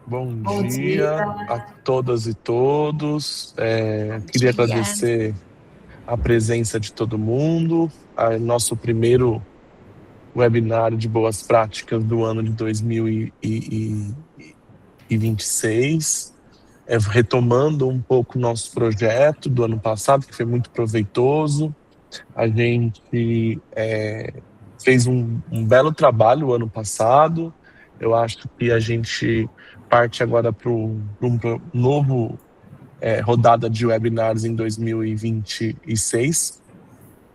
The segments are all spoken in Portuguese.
Bom Bom dia, dia a todas e todos. bom Queria dia. agradecer a presença de todo mundo, nosso primeiro webinar de boas práticas do ano de 2026, retomando um pouco o nosso projeto do ano passado, que foi muito proveitoso. A gente fez um belo trabalho o ano passado. Eu acho que a gente parte agora para um novo rodada de webinars em 2026.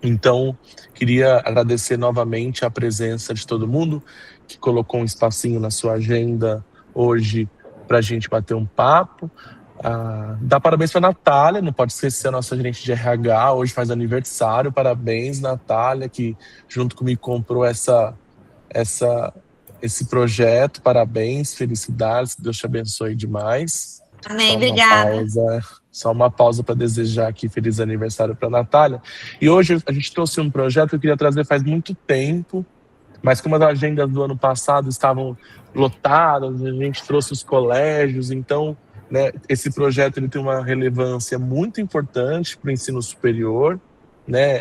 Então, queria agradecer novamente a presença de todo mundo que colocou um espacinho na sua agenda hoje para a gente bater um papo. Dá parabéns para a Natália, não pode esquecer a nossa gerente de RH, hoje faz aniversário. Parabéns, Natália, que junto comigo comprou esse projeto. Parabéns, felicidades, Deus te abençoe demais. Amém, obrigada. Só uma pausa para desejar aqui feliz aniversário para a Natália. E hoje a gente trouxe um projeto que eu queria trazer faz muito tempo, mas como as agendas do ano passado estavam lotadas, a gente trouxe os colégios. Então, né, esse projeto ele tem uma relevância muito importante para o ensino superior, né?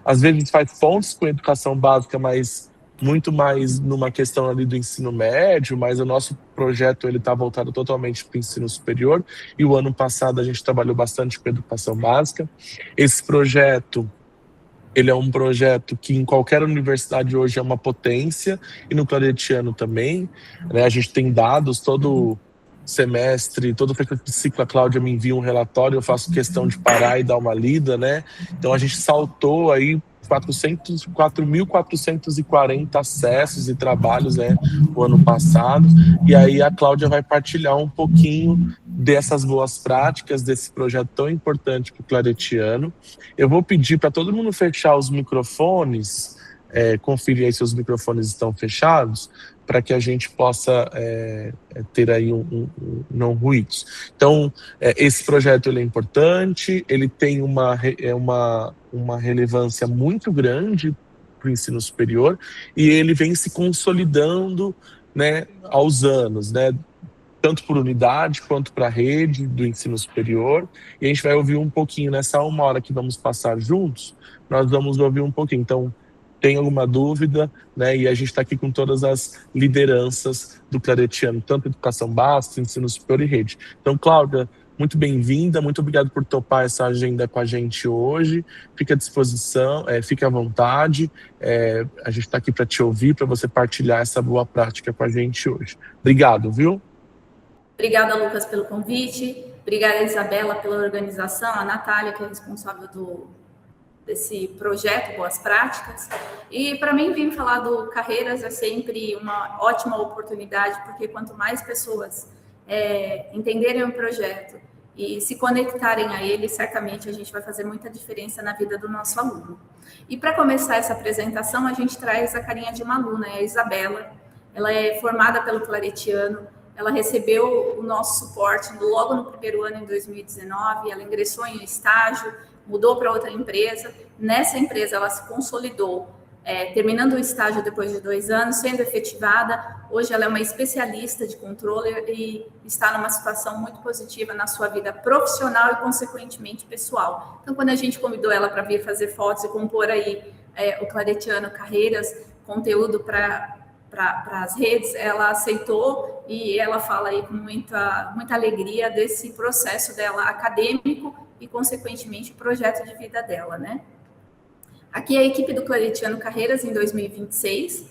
Às vezes faz pontos com a educação básica, mas muito mais numa questão ali do ensino médio, mas o nosso projeto ele está voltado totalmente para o ensino superior, e o ano passado a gente trabalhou bastante com a educação básica. Esse projeto ele é um projeto que em qualquer universidade hoje é uma potência, e no Claretiano também, né? A gente tem dados todo semestre, todo ciclo, a Cláudia me envia um relatório, eu faço questão de parar e dar uma lida, né? Então a gente saltou aí 4.440 acessos e trabalhos, né, o ano passado. E aí a Cláudia vai partilhar um pouquinho dessas boas práticas, desse projeto tão importante para o Claretiano. Eu vou pedir para todo mundo fechar os microfones, conferir aí se os microfones estão fechados, para que a gente possa ter aí não ruídos. Então, esse projeto ele é importante, ele tem uma relevância muito grande para o ensino superior, e ele vem se consolidando, né, aos anos, né, tanto por unidade quanto para a rede do ensino superior. E a gente vai ouvir um pouquinho nessa uma hora que vamos passar juntos, nós vamos ouvir um pouquinho. Então, tem alguma dúvida, né? E a gente está aqui com todas as lideranças do Claretiano, tanto educação básica, ensino superior e rede. Então, Cláudia, muito bem-vinda, muito obrigado por topar essa agenda com a gente hoje. Fique à disposição, fique à vontade. A gente está aqui para te ouvir, para você partilhar essa boa prática com a gente hoje. Obrigado, viu? Obrigada, Lucas, pelo convite. Obrigada, Isabela, pela organização. A Natália, que é responsável desse projeto Boas Práticas. E para mim, vir falar do Carreiras é sempre uma ótima oportunidade, porque quanto mais pessoas entenderem o projeto e se conectarem a ele, certamente a gente vai fazer muita diferença na vida do nosso aluno. E para começar essa apresentação, a gente traz a carinha de uma aluna, a Isabela. Ela é formada pelo Claretiano. Ela recebeu o nosso suporte logo no primeiro ano, em 2019. Ela ingressou em um estágio, mudou para outra empresa. Nessa empresa, ela se consolidou, terminando o estágio depois de 2 anos, sendo efetivada. Hoje, ela é uma especialista de controller e está numa situação muito positiva na sua vida profissional e, consequentemente, pessoal. Então, quando a gente convidou ela para vir fazer fotos e compor aí o Claretiano Carreiras, conteúdo para as redes, ela aceitou, e ela fala aí com muita alegria desse processo dela acadêmico e, consequentemente, o projeto de vida dela, né? Aqui é a equipe do Claretiano Carreiras em 2026.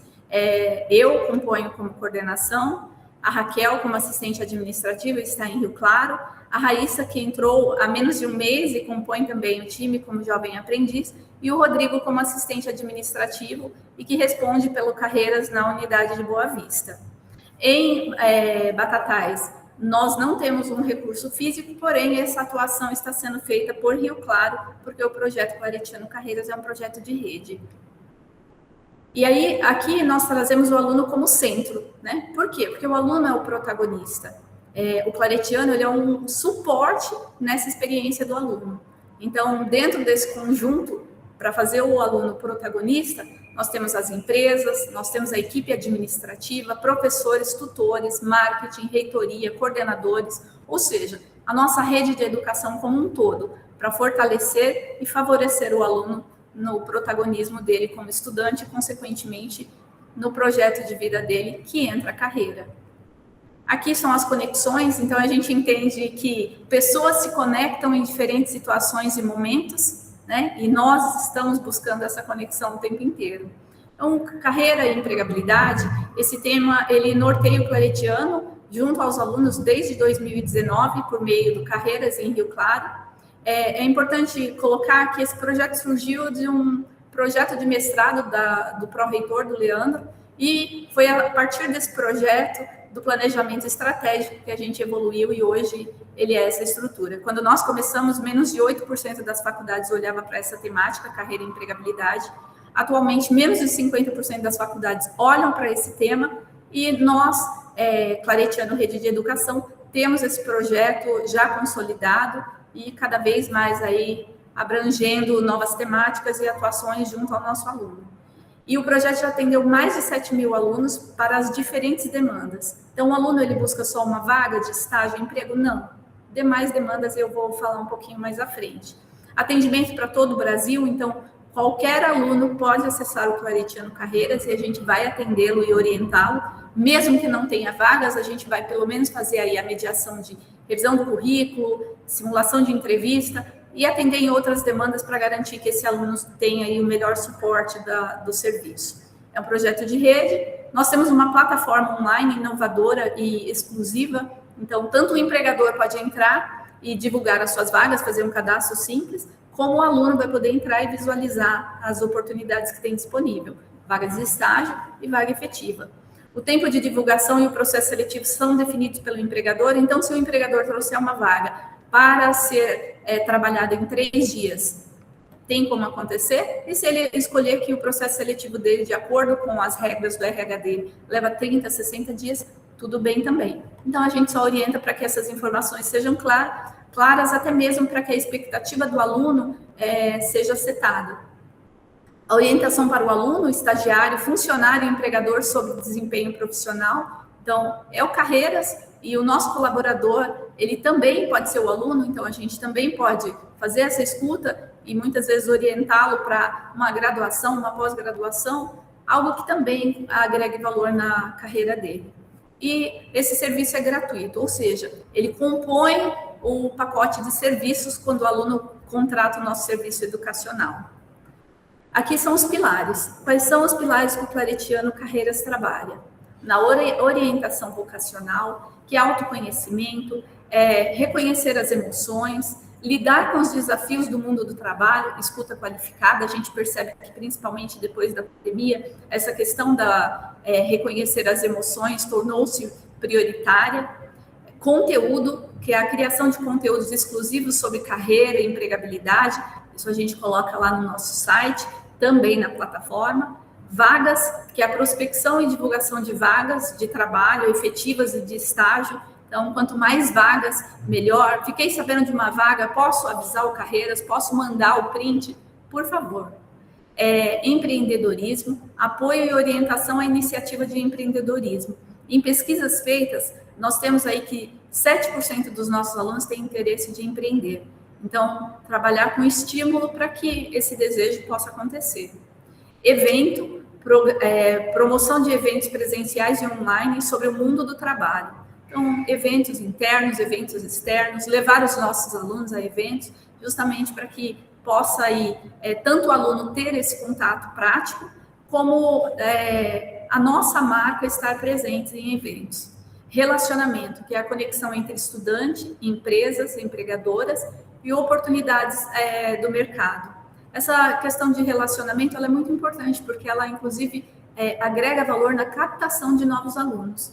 Eu componho como coordenação, a Raquel como assistente administrativa está em Rio Claro, a Raíssa, que entrou há menos de um mês e compõe também o time como jovem aprendiz, e o Rodrigo como assistente administrativo e que responde pelo Carreiras na unidade de Boa Vista. Em Batatais, nós não temos um recurso físico, porém essa atuação está sendo feita por Rio Claro, porque o projeto Claretiano Carreiras é um projeto de rede. E aí, aqui nós trazemos o aluno como centro, né? Por quê? Porque o aluno é o protagonista. O Claretiano, ele é um suporte nessa experiência do aluno. Então, dentro desse conjunto, para fazer o aluno protagonista, nós temos as empresas, nós temos a equipe administrativa, professores, tutores, marketing, reitoria, coordenadores, ou seja, a nossa rede de educação como um todo, para fortalecer e favorecer o aluno no protagonismo dele como estudante e, consequentemente, no projeto de vida dele, que entra a carreira. Aqui são as conexões, então a gente entende que pessoas se conectam em diferentes situações e momentos, né? E nós estamos buscando essa conexão o tempo inteiro. Então, carreira e empregabilidade, esse tema, ele norteia o claretiano junto aos alunos desde 2019, por meio do Carreiras em Rio Claro. É importante colocar que esse projeto surgiu de um projeto de mestrado do pró-reitor, do Leandro, e foi a partir desse projeto do planejamento estratégico que a gente evoluiu e hoje ele é essa estrutura. Quando nós começamos, menos de 8% das faculdades olhava para essa temática, carreira e empregabilidade. Atualmente, menos de 50% das faculdades olham para esse tema e nós, Claretiano Rede de Educação, temos esse projeto já consolidado e cada vez mais aí abrangendo novas temáticas e atuações junto ao nosso aluno. E o projeto já atendeu mais de 7 mil alunos para as diferentes demandas. Então, o aluno, ele busca só uma vaga de estágio, emprego? Não. Demais demandas eu vou falar um pouquinho mais à frente. Atendimento para todo o Brasil, então, qualquer aluno pode acessar o Claretiano Carreiras e a gente vai atendê-lo e orientá-lo. Mesmo que não tenha vagas, a gente vai pelo menos fazer aí a mediação de revisão do currículo, simulação de entrevista, e atender em outras demandas para garantir que esse aluno tenha aí o melhor suporte do serviço. É um projeto de rede, nós temos uma plataforma online inovadora e exclusiva, então tanto o empregador pode entrar e divulgar as suas vagas, fazer um cadastro simples, como o aluno vai poder entrar e visualizar as oportunidades que tem disponível, vagas de estágio e vaga efetiva. O tempo de divulgação e o processo seletivo são definidos pelo empregador, então se o empregador trouxer uma vaga para ser trabalhada em 3 dias, tem como acontecer, e se ele escolher que o processo seletivo dele, de acordo com as regras do RH dele, leva 30, 60 dias, tudo bem também. Então, a gente só orienta para que essas informações sejam claras, até mesmo para que a expectativa do aluno seja setada. A orientação para o aluno, estagiário, funcionário e empregador sobre desempenho profissional, então, é o Carreiras, e o nosso colaborador, ele também pode ser o aluno, então a gente também pode fazer essa escuta e muitas vezes orientá-lo para uma graduação, uma pós-graduação, algo que também agregue valor na carreira dele. E esse serviço é gratuito, ou seja, ele compõe o pacote de serviços quando o aluno contrata o nosso serviço educacional. Aqui são os pilares. Quais são os pilares que o Claretiano Carreiras trabalha? Na orientação vocacional, que é autoconhecimento, reconhecer as emoções, lidar com os desafios do mundo do trabalho, escuta qualificada. A gente percebe que, principalmente depois da pandemia, essa questão da reconhecer as emoções tornou-se prioritária. Conteúdo, que é a criação de conteúdos exclusivos sobre carreira e empregabilidade, isso a gente coloca lá no nosso site, também na plataforma. Vagas, que é a prospecção e divulgação de vagas de trabalho efetivas e de estágio. Então, quanto mais vagas, melhor. Fiquei sabendo de uma vaga, posso avisar o Carreiras, posso mandar o print? Por favor. Empreendedorismo, apoio e orientação à iniciativa de empreendedorismo. Em pesquisas feitas, nós temos aí que 7% dos nossos alunos têm interesse de empreender. Então, trabalhar com estímulo para que esse desejo possa acontecer. Evento, promoção de eventos presenciais e online sobre o mundo do trabalho. Então, eventos internos, eventos externos, levar os nossos alunos a eventos, justamente para que possa aí, tanto o aluno ter esse contato prático, como a nossa marca estar presente em eventos. Relacionamento, que é a conexão entre estudante, empresas, empregadoras e oportunidades do mercado. Essa questão de relacionamento ela é muito importante, porque ela, inclusive, agrega valor na captação de novos alunos.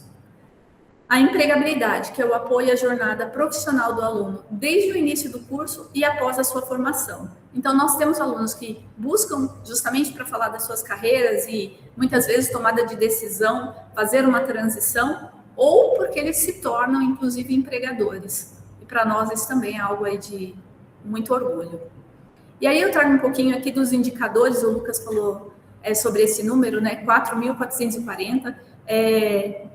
A empregabilidade, que é o apoio à jornada profissional do aluno, desde o início do curso e após a sua formação. Então, nós temos alunos que buscam, justamente para falar das suas carreiras e, muitas vezes, tomada de decisão, fazer uma transição, ou porque eles se tornam, inclusive, empregadores. E, para nós, isso também é algo aí de muito orgulho. E aí eu trago um pouquinho aqui dos indicadores, o Lucas falou sobre esse número, né, 4.440.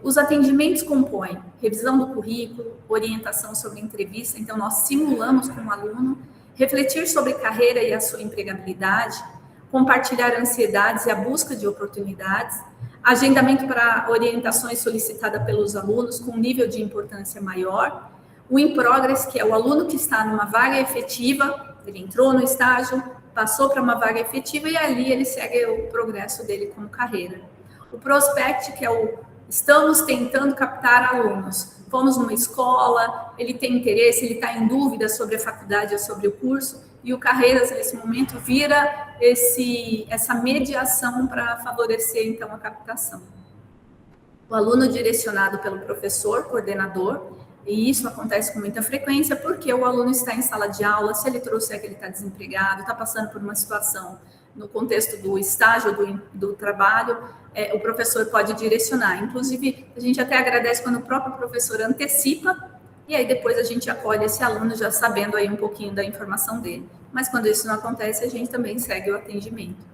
Os atendimentos compõem revisão do currículo, orientação sobre entrevista, então nós simulamos com o aluno, refletir sobre carreira e a sua empregabilidade, compartilhar ansiedades e a busca de oportunidades, agendamento para orientações solicitada pelos alunos com nível de importância maior, o in progress, que é o aluno que está numa vaga efetiva, ele entrou no estágio, passou para uma vaga efetiva e ali ele segue o progresso dele como carreira. O prospect, que é o estamos tentando captar alunos. Fomos numa escola, ele tem interesse, ele está em dúvida sobre a faculdade ou sobre o curso, e o Carreiras, nesse momento, vira essa mediação para favorecer, então, a captação. O aluno direcionado pelo professor, coordenador, e isso acontece com muita frequência porque o aluno está em sala de aula, se ele trouxer que ele está desempregado, está passando por uma situação no contexto do estágio do trabalho, o professor pode direcionar. Inclusive, a gente até agradece quando o próprio professor antecipa, e aí depois a gente acolhe esse aluno já sabendo aí um pouquinho da informação dele. Mas quando isso não acontece, a gente também segue o atendimento.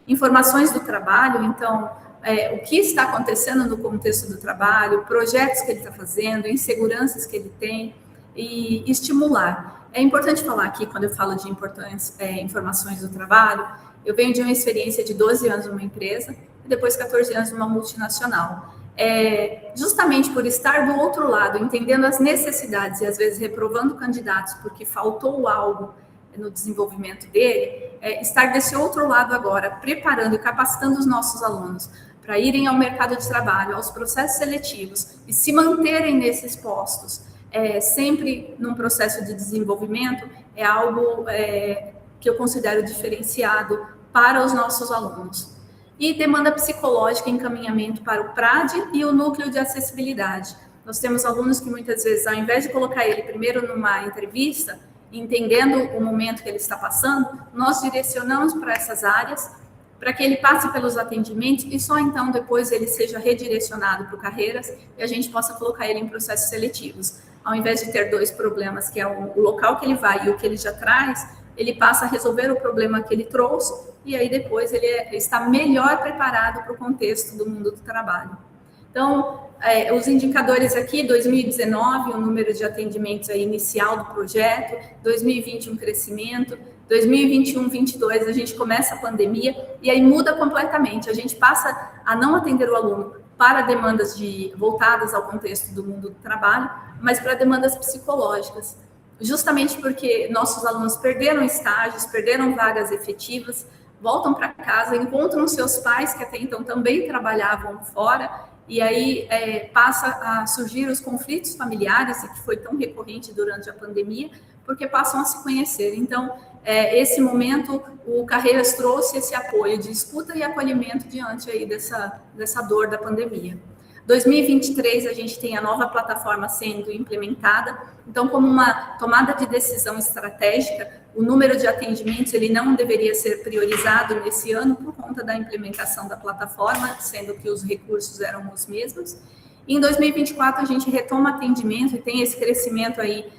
Informações do trabalho, então, o que está acontecendo no contexto do trabalho, projetos que ele está fazendo, inseguranças que ele tem, e estimular. É importante falar aqui, quando eu falo de informações do trabalho, eu venho de uma experiência de 12 anos numa empresa e depois 14 anos numa multinacional. Justamente por estar do outro lado, entendendo as necessidades e às vezes reprovando candidatos porque faltou algo no desenvolvimento dele, estar desse outro lado agora, preparando e capacitando os nossos alunos para irem ao mercado de trabalho, aos processos seletivos e se manterem nesses postos, sempre num processo de desenvolvimento, é algo que eu considero diferenciado para os nossos alunos. E demanda psicológica, encaminhamento para o PRAD e o núcleo de acessibilidade. Nós temos alunos que muitas vezes, ao invés de colocar ele primeiro numa entrevista, entendendo o momento que ele está passando, nós direcionamos para essas áreas, para que ele passe pelos atendimentos e só então depois ele seja redirecionado para o Carreiras e a gente possa colocar ele em processos seletivos. Ao invés de ter dois problemas, que é o local que ele vai e o que ele já traz, ele passa a resolver o problema que ele trouxe e aí depois ele está melhor preparado para o contexto do mundo do trabalho. Então, os indicadores aqui, 2019, o número de atendimentos aí inicial do projeto, 2020 um crescimento, 2021, 2022 a gente começa a pandemia e aí muda completamente, a gente passa a não atender o aluno para demandas voltadas ao contexto do mundo do trabalho, mas para demandas psicológicas, justamente porque nossos alunos perderam estágios, perderam vagas efetivas, voltam para casa, encontram seus pais que até então também trabalhavam fora, e aí passa a surgir os conflitos familiares, e que foi tão recorrente durante a pandemia, porque passam a se conhecer. Então, esse momento, o Carreiras trouxe esse apoio de escuta e acolhimento diante aí dessa dor da pandemia. 2023, a gente tem a nova plataforma sendo implementada, então, como uma tomada de decisão estratégica, o número de atendimentos ele não deveria ser priorizado nesse ano por conta da implementação da plataforma, sendo que os recursos eram os mesmos. Em 2024, a gente retoma atendimento e tem esse crescimento aí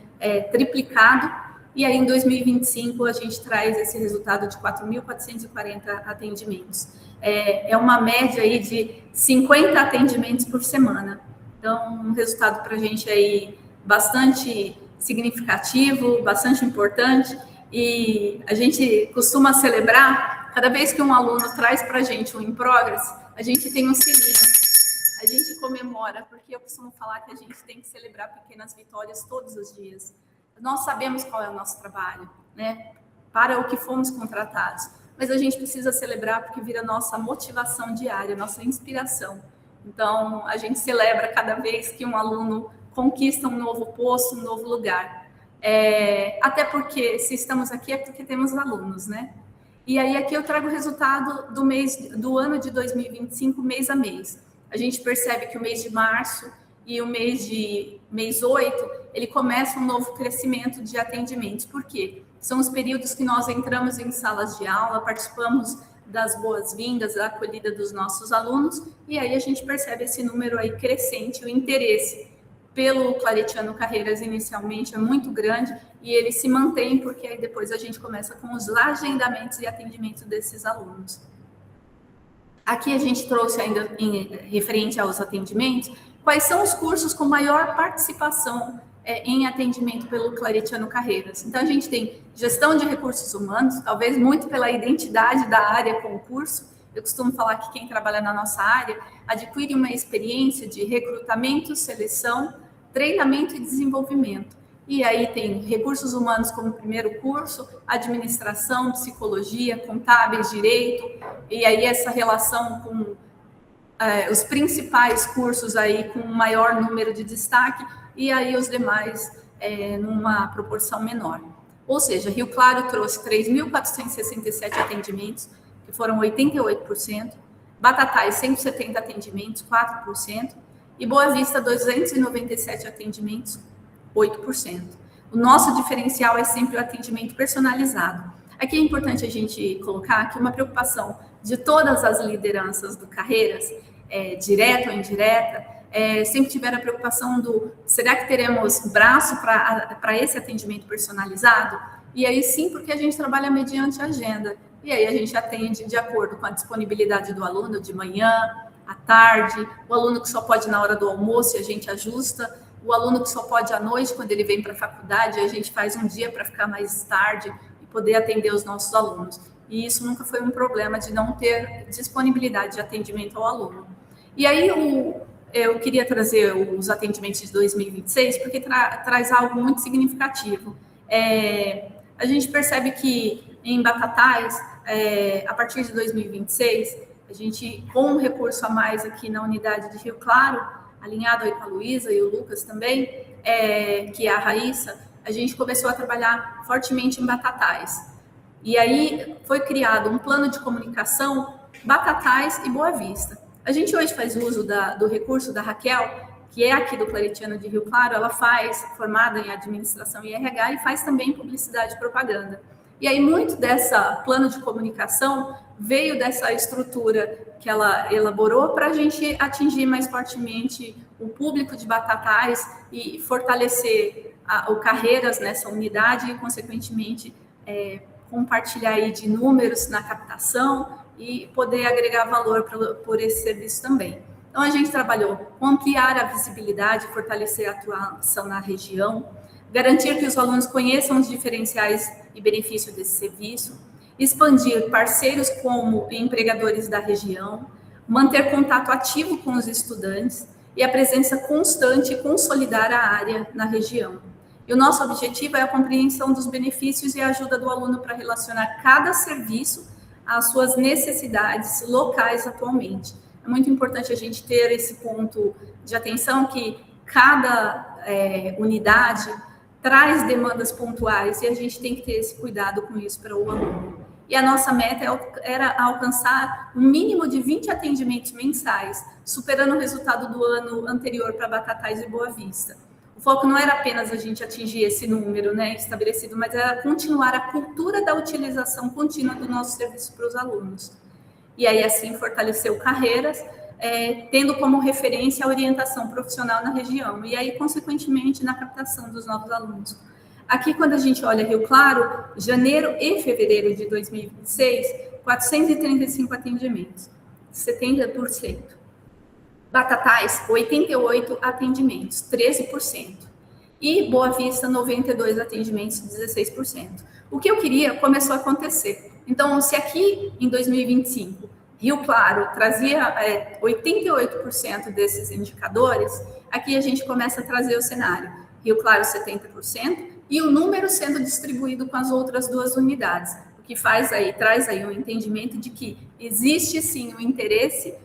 triplicado, e aí em 2025 a gente traz esse resultado de 4.440 atendimentos. É uma média aí de 50 atendimentos por semana. Então, um resultado para a gente aí bastante significativo, bastante importante, e a gente costuma celebrar, cada vez que um aluno traz para a gente um in progress, a gente tem um sininho, a gente comemora, porque eu costumo falar que a gente tem que celebrar pequenas vitórias todos os dias. Nós sabemos qual é o nosso trabalho, né? Para o que fomos contratados, mas a gente precisa celebrar porque vira nossa motivação diária, nossa inspiração. Então, a gente celebra cada vez que um aluno conquista um novo posto, um novo lugar. Até porque, se estamos aqui, é porque temos alunos, né? E aí, aqui eu trago o resultado do ano de 2025, mês a mês. A gente percebe que o mês de março e o mês 8, ele começa um novo crescimento de atendimentos. Por quê? São os períodos que nós entramos em salas de aula, participamos das boas-vindas, da acolhida dos nossos alunos, e aí a gente percebe esse número aí crescente, o interesse pelo Claretiano Carreiras inicialmente é muito grande e ele se mantém porque aí depois a gente começa com os agendamentos e atendimentos desses alunos. Aqui a gente trouxe ainda referente aos atendimentos, quais são os cursos com maior participação em atendimento pelo Claretiano Carreiras. Então a gente tem gestão de recursos humanos, talvez muito pela identidade da área com o curso. Eu costumo falar que quem trabalha na nossa área adquire uma experiência de recrutamento, seleção, treinamento e desenvolvimento. E aí tem recursos humanos como primeiro curso, administração, psicologia, contábeis, direito, e aí essa relação com os principais cursos aí com maior número de destaque, e aí os demais numa proporção menor. Ou seja, Rio Claro trouxe 3.467 atendimentos, que foram 88%, Batatais 170 atendimentos, 4%, e Boa Vista 297 atendimentos, 8%. O nosso diferencial é sempre o atendimento personalizado. Aqui é importante a gente colocar que uma preocupação de todas as lideranças do Carreiras, direta ou indireta, sempre tiveram a preocupação do, será que teremos braço para esse atendimento personalizado? E aí sim, porque a gente trabalha mediante agenda. E aí a gente atende de acordo com a disponibilidade do aluno de manhã, à tarde, o aluno que só pode na hora do almoço e a gente ajusta, o aluno que só pode à noite quando ele vem para a faculdade, a gente faz um dia para ficar mais tarde e poder atender os nossos alunos. E isso nunca foi um problema de não ter disponibilidade de atendimento ao aluno. E aí eu queria trazer os atendimentos de 2026 porque traz algo muito significativo. A gente percebe que em Batatais, a partir de 2026, a gente, com um recurso a mais aqui na unidade de Rio Claro, alinhado aí com a Luísa e o Lucas também, que é a Raíssa, a gente começou a trabalhar fortemente em Batatais. E aí foi criado um plano de comunicação Batatais e Boa Vista. A gente hoje faz uso do recurso da Raquel, que é aqui do Claretiano de Rio Claro, ela faz, formada em administração e RH, e faz também publicidade e propaganda. E aí muito dessa plano de comunicação veio dessa estrutura que ela elaborou para a gente atingir mais fortemente o público de Batatais e fortalecer o Carreiras nessa unidade e, consequentemente, compartilhar aí de números na captação e poder agregar valor por esse serviço também. Então, a gente trabalhou com ampliar a visibilidade, fortalecer a atuação na região, garantir que os alunos conheçam os diferenciais e benefícios desse serviço, expandir parceiros como empregadores da região, manter contato ativo com os estudantes e a presença constante e consolidar a área na região. E o nosso objetivo é a compreensão dos benefícios e a ajuda do aluno para relacionar cada serviço às suas necessidades locais atualmente. É muito importante a gente ter esse ponto de atenção que cada unidade traz demandas pontuais e a gente tem que ter esse cuidado com isso para o aluno. E a nossa meta era alcançar um mínimo de 20 atendimentos mensais, superando o resultado do ano anterior para Batatais e Boa Vista. O foco não era apenas a gente atingir esse número, né, estabelecido, mas era continuar a cultura da utilização contínua do nosso serviço para os alunos. E aí, assim, fortalecer o Carreiras, tendo como referência a orientação profissional na região, e aí, consequentemente, na captação dos novos alunos. Aqui, quando a gente olha Rio Claro, janeiro e fevereiro de 2026, 435 atendimentos, 70%. Batatais, 88 atendimentos, 13%. E Boa Vista, 92 atendimentos, 16%. O que eu queria começou a acontecer. Então, se aqui em 2025, Rio Claro trazia 88% desses indicadores, aqui a gente começa a trazer o cenário. Rio Claro, 70%, e o número sendo distribuído com as outras duas unidades, o que traz aí um entendimento de que existe sim um interesse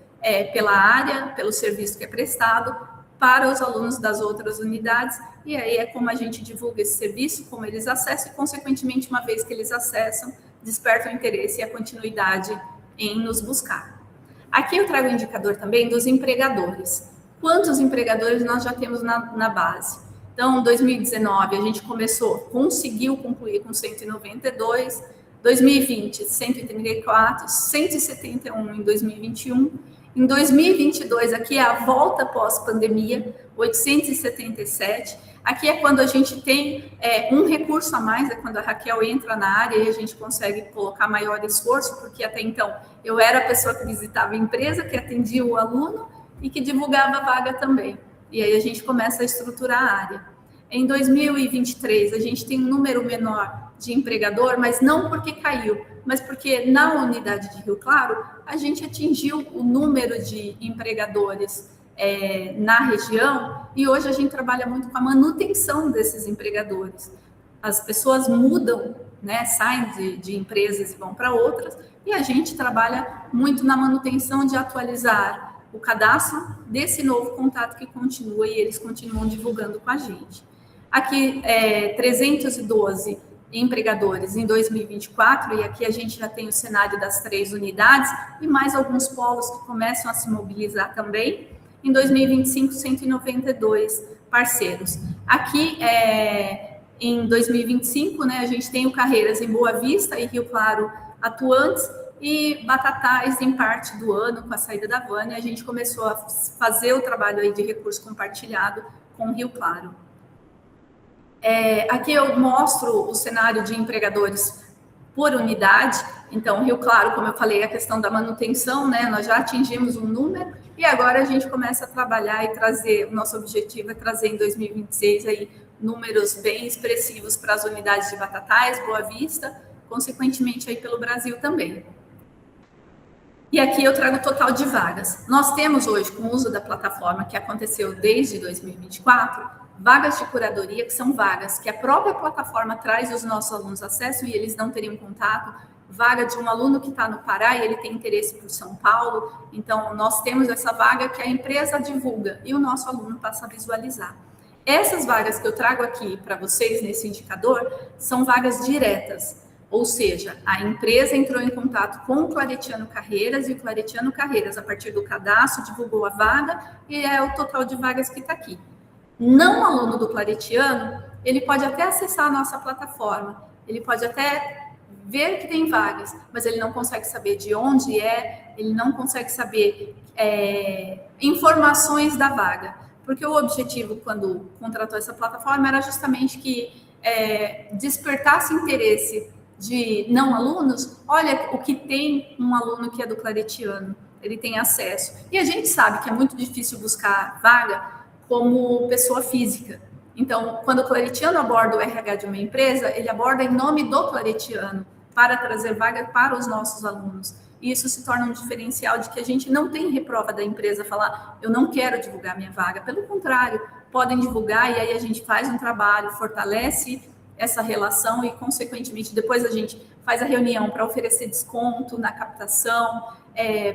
pela área, pelo serviço que é prestado para os alunos das outras unidades, e aí é como a gente divulga esse serviço, como eles acessam, e consequentemente, uma vez que eles acessam, despertam o interesse e a continuidade em nos buscar. Aqui eu trago o indicador também dos empregadores. Quantos empregadores nós já temos na base? Então, em 2019, a gente conseguiu concluir com 192, 2020, 134, 171 em 2021, Em 2022, aqui é a volta pós-pandemia, 877. Aqui é quando a gente tem um recurso a mais, é quando a Raquel entra na área e a gente consegue colocar maior esforço, porque até então eu era a pessoa que visitava a empresa, que atendia o aluno e que divulgava a vaga também. E aí a gente começa a estruturar a área. Em 2023, a gente tem um número menor de empregador, mas não porque caiu, mas porque na unidade de Rio Claro, a gente atingiu o número de empregadores na região, e hoje a gente trabalha muito com a manutenção desses empregadores. As pessoas mudam, né, saem de empresas e vão para outras, e a gente trabalha muito na manutenção de atualizar o cadastro desse novo contato que continua, e eles continuam divulgando com a gente. Aqui, 312 empregadores em 2024, e aqui a gente já tem o cenário das 3 unidades e mais alguns polos que começam a se mobilizar também. Em 2025, 192 parceiros. Aqui, em 2025, né, a gente tem o Carreiras em Boa Vista e Rio Claro atuantes, e Batatais em parte do ano, com a saída da Vânia, a gente começou a fazer o trabalho aí de recurso compartilhado com o Rio Claro. Aqui eu mostro o cenário de empregadores por unidade. Então, Rio Claro, como eu falei, a questão da manutenção, né? Nós já atingimos um número e agora a gente começa a trabalhar e trazer, o nosso objetivo é trazer em 2026 aí números bem expressivos para as unidades de Batatais, Boa Vista, consequentemente aí pelo Brasil também. E aqui eu trago o total de vagas. Nós temos hoje, com o uso da plataforma que aconteceu desde 2024, vagas de curadoria, que são vagas que a própria plataforma traz e os nossos alunos acessam e eles não teriam contato. Vaga de um aluno que está no Pará e ele tem interesse por São Paulo. Então, nós temos essa vaga que a empresa divulga e o nosso aluno passa a visualizar. Essas vagas que eu trago aqui para vocês nesse indicador são vagas diretas. Ou seja, a empresa entrou em contato com o Claretiano Carreiras e o Claretiano Carreiras, a partir do cadastro, divulgou a vaga e é o total de vagas que está aqui. Não aluno do Claretiano, ele pode até acessar a nossa plataforma, ele pode até ver que tem vagas, mas ele não consegue saber de onde ele não consegue saber informações da vaga, porque o objetivo, quando contratou essa plataforma, era justamente que despertasse interesse de não alunos. Olha o que tem um aluno que é do Claretiano, ele tem acesso. E a gente sabe que é muito difícil buscar vaga como pessoa física. Então, quando o Claretiano aborda o RH de uma empresa, ele aborda em nome do Claretiano para trazer vaga para os nossos alunos. E isso se torna um diferencial de que a gente não tem reprova da empresa falar, eu não quero divulgar minha vaga. Pelo contrário, podem divulgar e aí a gente faz um trabalho, fortalece essa relação e, consequentemente, depois a gente faz a reunião para oferecer desconto na captação,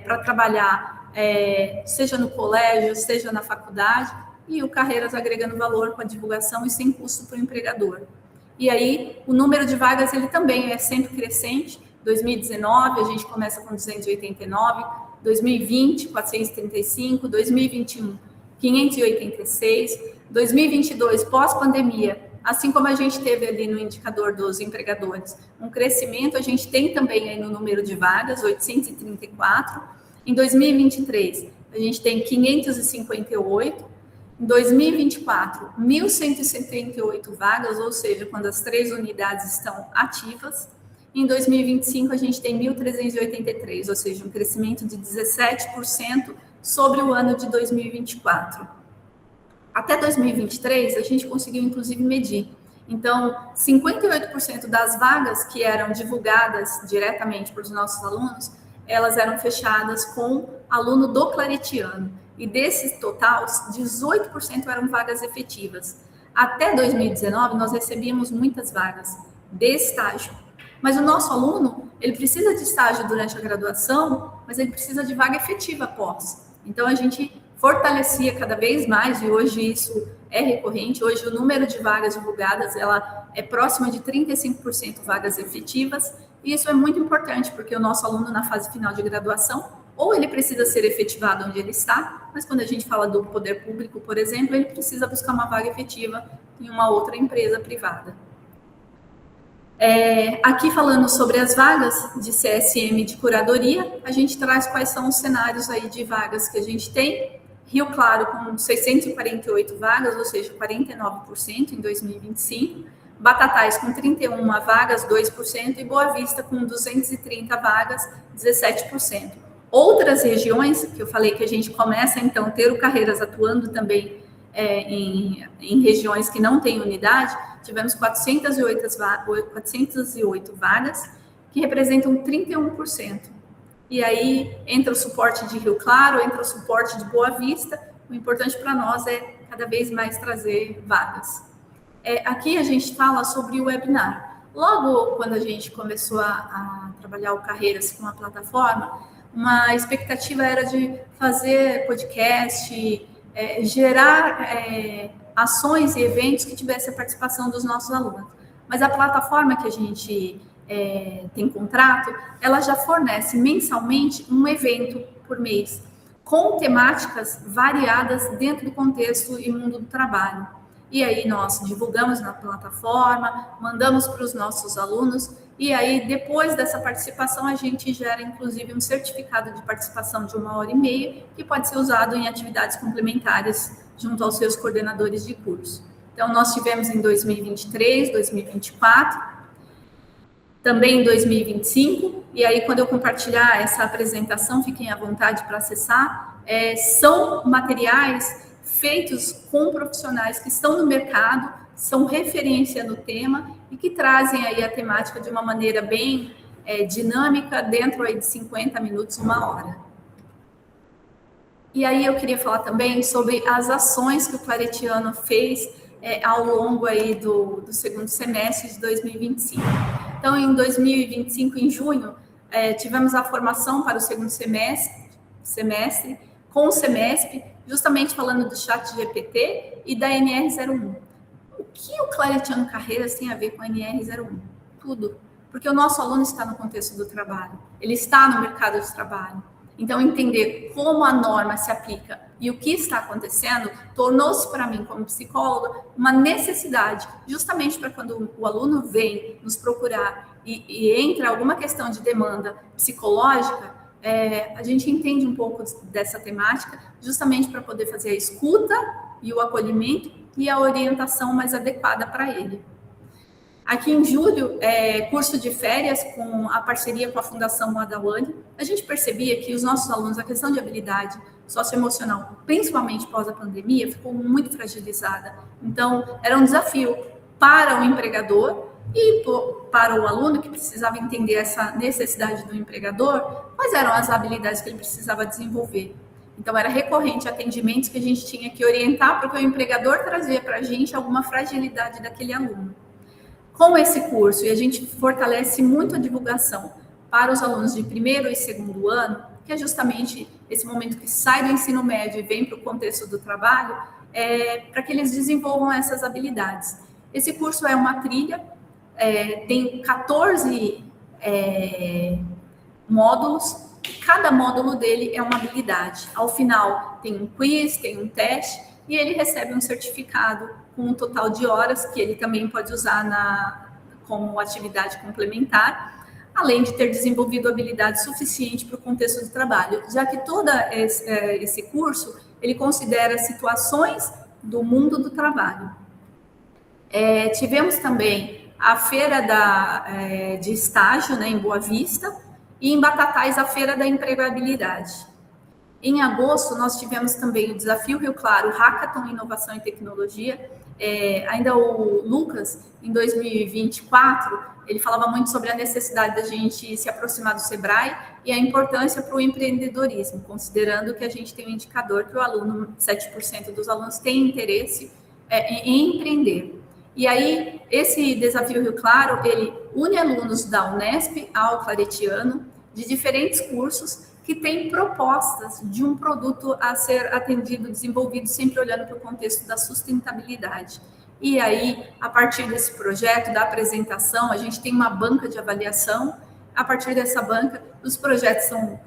para trabalhar, seja no colégio, seja na faculdade, e o Carreiras agregando valor com a divulgação e sem custo para o empregador. E aí, o número de vagas, ele também é sempre crescente. 2019, a gente começa com 289, 2020, 435, 2021, 586, 2022, pós-pandemia, assim como a gente teve ali no indicador dos empregadores, um crescimento, a gente tem também aí no número de vagas, 834. Em 2023, a gente tem 558. Em 2024, 1.178 vagas, ou seja, quando as 3 unidades estão ativas. Em 2025, a gente tem 1.383, ou seja, um crescimento de 17% sobre o ano de 2024. Até 2023, a gente conseguiu, inclusive, medir. Então, 58% das vagas que eram divulgadas diretamente para os nossos alunos, elas eram fechadas com aluno do Claretiano. E desses total, 18% eram vagas efetivas. Até 2019, nós recebíamos muitas vagas de estágio. Mas o nosso aluno, ele precisa de estágio durante a graduação, mas ele precisa de vaga efetiva após. Então, a gente fortalecia cada vez mais, e hoje isso é recorrente. Hoje, o número de vagas divulgadas, ela é próxima de 35% vagas efetivas. E isso é muito importante, porque o nosso aluno, na fase final de graduação, ou ele precisa ser efetivado onde ele está, mas quando a gente fala do poder público, por exemplo, ele precisa buscar uma vaga efetiva em uma outra empresa privada. Aqui falando sobre as vagas de CSM de curadoria, a gente traz quais são os cenários aí de vagas que a gente tem. Rio Claro com 648 vagas, ou seja, 49% em 2025. Batatais com 31 vagas, 2%, e Boa Vista com 230 vagas, 17%. Outras regiões, que eu falei que a gente começa, então, a ter o Carreiras atuando também em regiões que não têm unidade, tivemos 408 vagas, que representam 31%. E aí entra o suporte de Rio Claro, entra o suporte de Boa Vista. O importante para nós é cada vez mais trazer vagas. Aqui a gente fala sobre o webinar. Logo quando a gente começou a trabalhar o Carreiras com a plataforma, uma expectativa era de fazer podcast, gerar ações e eventos que tivessem a participação dos nossos alunos. Mas a plataforma que a gente tem contrato, ela já fornece mensalmente um evento por mês, com temáticas variadas dentro do contexto e mundo do trabalho. E aí nós divulgamos na plataforma, mandamos para os nossos alunos, e aí depois dessa participação a gente gera inclusive um certificado de participação de 1h30, que pode ser usado em atividades complementares junto aos seus coordenadores de curso. Então nós tivemos em 2023, 2024, também em 2025, e aí quando eu compartilhar essa apresentação, fiquem à vontade para acessar, são materiais feitos com profissionais que estão no mercado, são referência no tema e que trazem aí a temática de uma maneira bem dinâmica, dentro aí de 50 minutos, 1h. E aí eu queria falar também sobre as ações que o Claretiano fez ao longo aí do segundo semestre de 2025. Então, em 2025, em junho, tivemos a formação para o segundo semestre com o Semesp, justamente falando do ChatGPT e da NR01. O que o Claretiano Carreiras tem a ver com a NR01? Tudo. Porque o nosso aluno está no contexto do trabalho, ele está no mercado de trabalho. Então, entender como a norma se aplica e o que está acontecendo tornou-se para mim, como psicóloga, uma necessidade, justamente para quando o aluno vem nos procurar e entra alguma questão de demanda psicológica, a gente entende um pouco dessa temática, justamente para poder fazer a escuta e o acolhimento e a orientação mais adequada para ele. Aqui em julho, curso de férias com a parceria com a Fundação Madawane, a gente percebia que os nossos alunos, a questão de habilidade socioemocional, principalmente pós a pandemia, ficou muito fragilizada. Então, era um desafio para o empregador e para o aluno que precisava entender essa necessidade do empregador, quais eram as habilidades que ele precisava desenvolver. Então, era recorrente atendimentos que a gente tinha que orientar, porque o empregador trazia para a gente alguma fragilidade daquele aluno. Com esse curso, e a gente fortalece muito a divulgação para os alunos de primeiro e segundo ano, que é justamente esse momento que sai do ensino médio e vem para o contexto do trabalho, para que eles desenvolvam essas habilidades. Esse curso é uma trilha, tem 14 módulos, e cada módulo dele é uma habilidade. Ao final, tem um quiz, tem um teste, e ele recebe um certificado com um total de horas, que ele também pode usar como atividade complementar, além de ter desenvolvido habilidade suficiente para o contexto do trabalho, já que todo esse curso, ele considera situações do mundo do trabalho. Tivemos também a feira de estágio, né, em Boa Vista, e em Batatais a feira da empregabilidade. Em agosto, nós tivemos também o Desafio Rio Claro, Hackathon Inovação e Tecnologia. Ainda o Lucas, em 2024, ele falava muito sobre a necessidade da gente se aproximar do Sebrae e a importância para o empreendedorismo, considerando que a gente tem um indicador que o aluno, 7% dos alunos têm interesse em empreender. E aí, esse Desafio Rio Claro, ele une alunos da Unesp ao Claretiano, de diferentes cursos, que tem propostas de um produto a ser atendido, desenvolvido, sempre olhando para o contexto da sustentabilidade. E aí, a partir desse projeto, da apresentação, a gente tem uma banca de avaliação. A partir dessa banca, os projetos são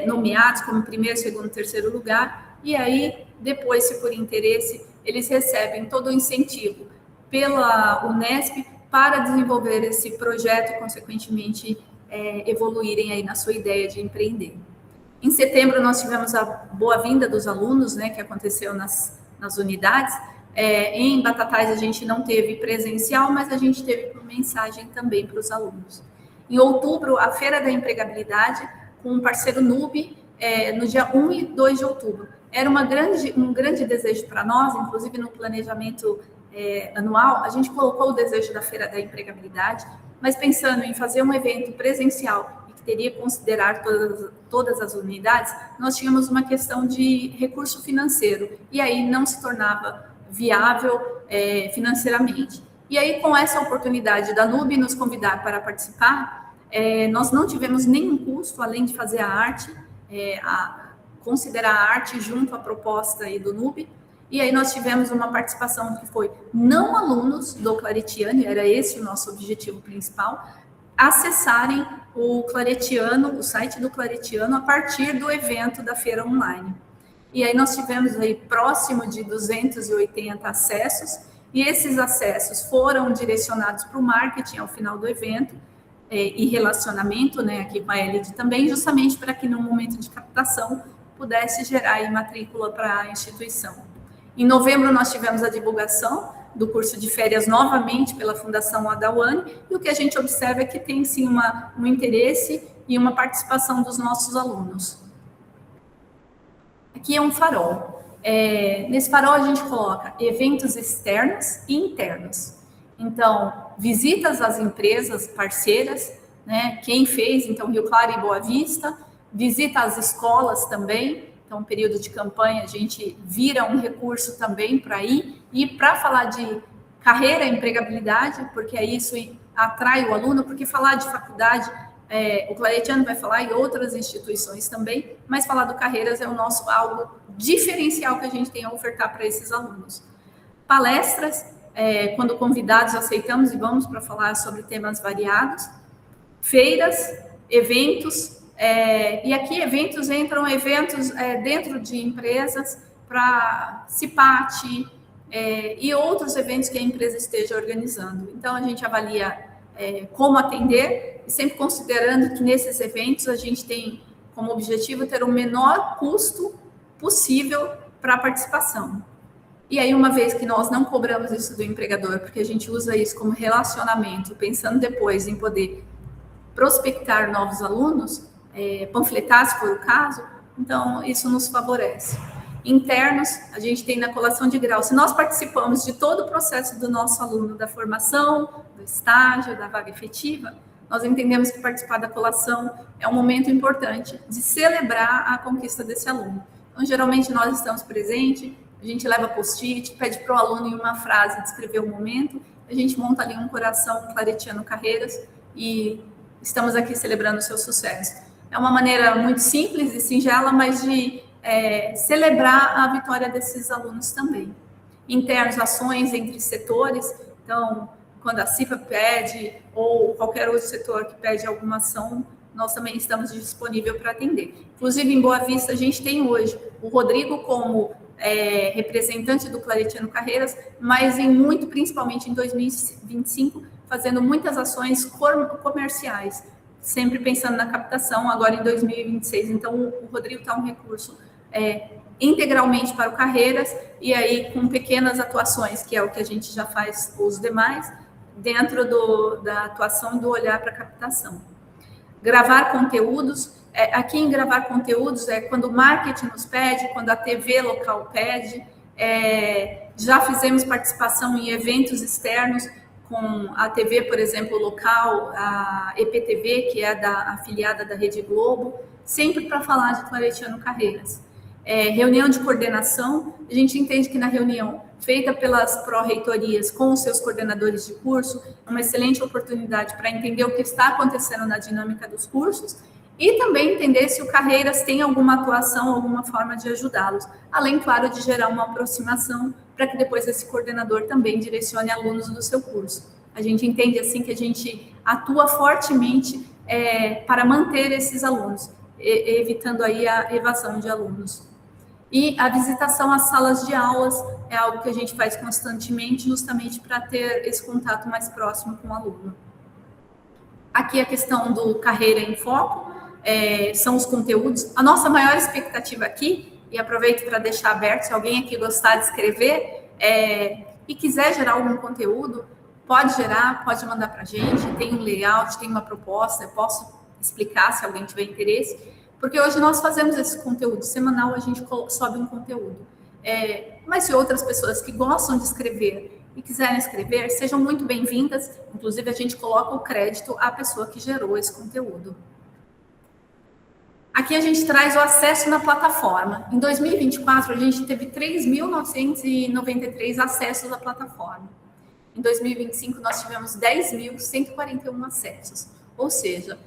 nomeados como primeiro, segundo, terceiro lugar. E aí, depois, se por interesse, eles recebem todo o incentivo pela Unesp para desenvolver esse projeto e, consequentemente, evoluírem aí na sua ideia de empreender. Em setembro, nós tivemos a boa-vinda dos alunos, né, que aconteceu nas unidades. Em Batatais, a gente não teve presencial, mas a gente teve por mensagem também para os alunos. Em outubro, a Feira da Empregabilidade, com um parceiro NUB, no dia 1 e 2 de outubro. Era um grande desejo para nós, inclusive no planejamento anual, a gente colocou o desejo da Feira da Empregabilidade, mas pensando em fazer um evento presencial e que teria que considerar todas as unidades, nós tínhamos uma questão de recurso financeiro, e aí não se tornava viável financeiramente. E aí, com essa oportunidade da NUB nos convidar para participar, nós não tivemos nenhum custo, além de fazer a arte, considerar a arte junto à proposta aí do NUB. E aí nós tivemos uma participação que foi não alunos do Claretiano, era esse o nosso objetivo principal, acessarem o Claretiano, o site do Claretiano, a partir do evento da feira online. E aí nós tivemos aí próximo de 280 acessos, e esses acessos foram direcionados para o marketing ao final do evento, e relacionamento, né, aqui com a Elid também, justamente para que no momento de captação pudesse gerar aí matrícula para a instituição. Em novembro, nós tivemos a divulgação do curso de férias novamente pela Fundação Adawane, e o que a gente observa é que tem, sim, um interesse e uma participação dos nossos alunos. Aqui é um farol. Nesse farol, a gente coloca eventos externos e internos. Então, visitas às empresas parceiras, né? Quem fez, então, Rio Claro e Boa Vista, visita às escolas também. Então, período de campanha, a gente vira um recurso também para ir. E para falar de carreira e empregabilidade, porque aí isso atrai o aluno, porque falar de faculdade, o Claretiano vai falar e outras instituições também, mas falar do Carreiras é o nosso algo diferencial que a gente tem a ofertar para esses alunos. Palestras, quando convidados, aceitamos e vamos para falar sobre temas variados. Feiras, eventos, e aqui eventos entram eventos dentro de empresas para CIPAT e outros eventos que a empresa esteja organizando. Então, a gente avalia como atender, e sempre considerando que nesses eventos a gente tem como objetivo ter o menor custo possível para a participação. E aí, uma vez que nós não cobramos isso do empregador, porque a gente usa isso como relacionamento, pensando depois em poder prospectar novos alunos, panfletar, se for o caso, então isso nos favorece. Internos, a gente tem na colação de grau. Se nós participamos de todo o processo do nosso aluno, da formação, do estágio, da vaga efetiva, nós entendemos que participar da colação é um momento importante de celebrar a conquista desse aluno. Então, geralmente, nós estamos presentes, a gente leva post-it, pede para o aluno em uma frase descrever o momento, a gente monta ali um coração Claretiano Carreiras e estamos aqui celebrando o seu sucesso. É uma maneira muito simples e singela, mas de celebrar a vitória desses alunos também. Internos, ações entre setores, então, quando a CIPA pede, ou qualquer outro setor que pede alguma ação, nós também estamos disponíveis para atender. Inclusive, em Boa Vista, a gente tem hoje o Rodrigo como representante do Claretiano Carreiras, mas principalmente em 2025, fazendo muitas ações comerciais, sempre pensando na captação, agora em 2026. Então, o Rodrigo está um recurso integralmente para o Carreiras, e aí com pequenas atuações, que é o que a gente já faz os demais, dentro da atuação do olhar para a captação. Gravar conteúdos, aqui em gravar conteúdos quando o marketing nos pede, quando a TV local pede, já fizemos participação em eventos externos, com a TV, por exemplo, local, a EPTV, que é afiliada da Rede Globo, sempre para falar de Claretiano Carreiras. Reunião de coordenação, a gente entende que na reunião feita pelas pró-reitorias com os seus coordenadores de curso, é uma excelente oportunidade para entender o que está acontecendo na dinâmica dos cursos e também entender se o Carreiras tem alguma atuação, alguma forma de ajudá-los, além, claro, de gerar uma aproximação para que depois esse coordenador também direcione alunos do seu curso. A gente entende assim que a gente atua fortemente para manter esses alunos, evitando aí a evasão de alunos. E a visitação às salas de aulas é algo que a gente faz constantemente, justamente para ter esse contato mais próximo com o aluno. Aqui a questão do Carreira em Foco, são os conteúdos. A nossa maior expectativa aqui, e aproveito para deixar aberto, se alguém aqui gostar de escrever e quiser gerar algum conteúdo, pode gerar, pode mandar para a gente, tem um layout, tem uma proposta, eu posso explicar se alguém tiver interesse, porque hoje nós fazemos esse conteúdo semanal, a gente sobe um conteúdo. Mas se outras pessoas que gostam de escrever e quiserem escrever, sejam muito bem-vindas, inclusive a gente coloca o crédito à pessoa que gerou esse conteúdo. Aqui a gente traz o acesso na plataforma. Em 2024, a gente teve 3.993 acessos à plataforma. Em 2025, nós tivemos 10.141 acessos. Ou seja,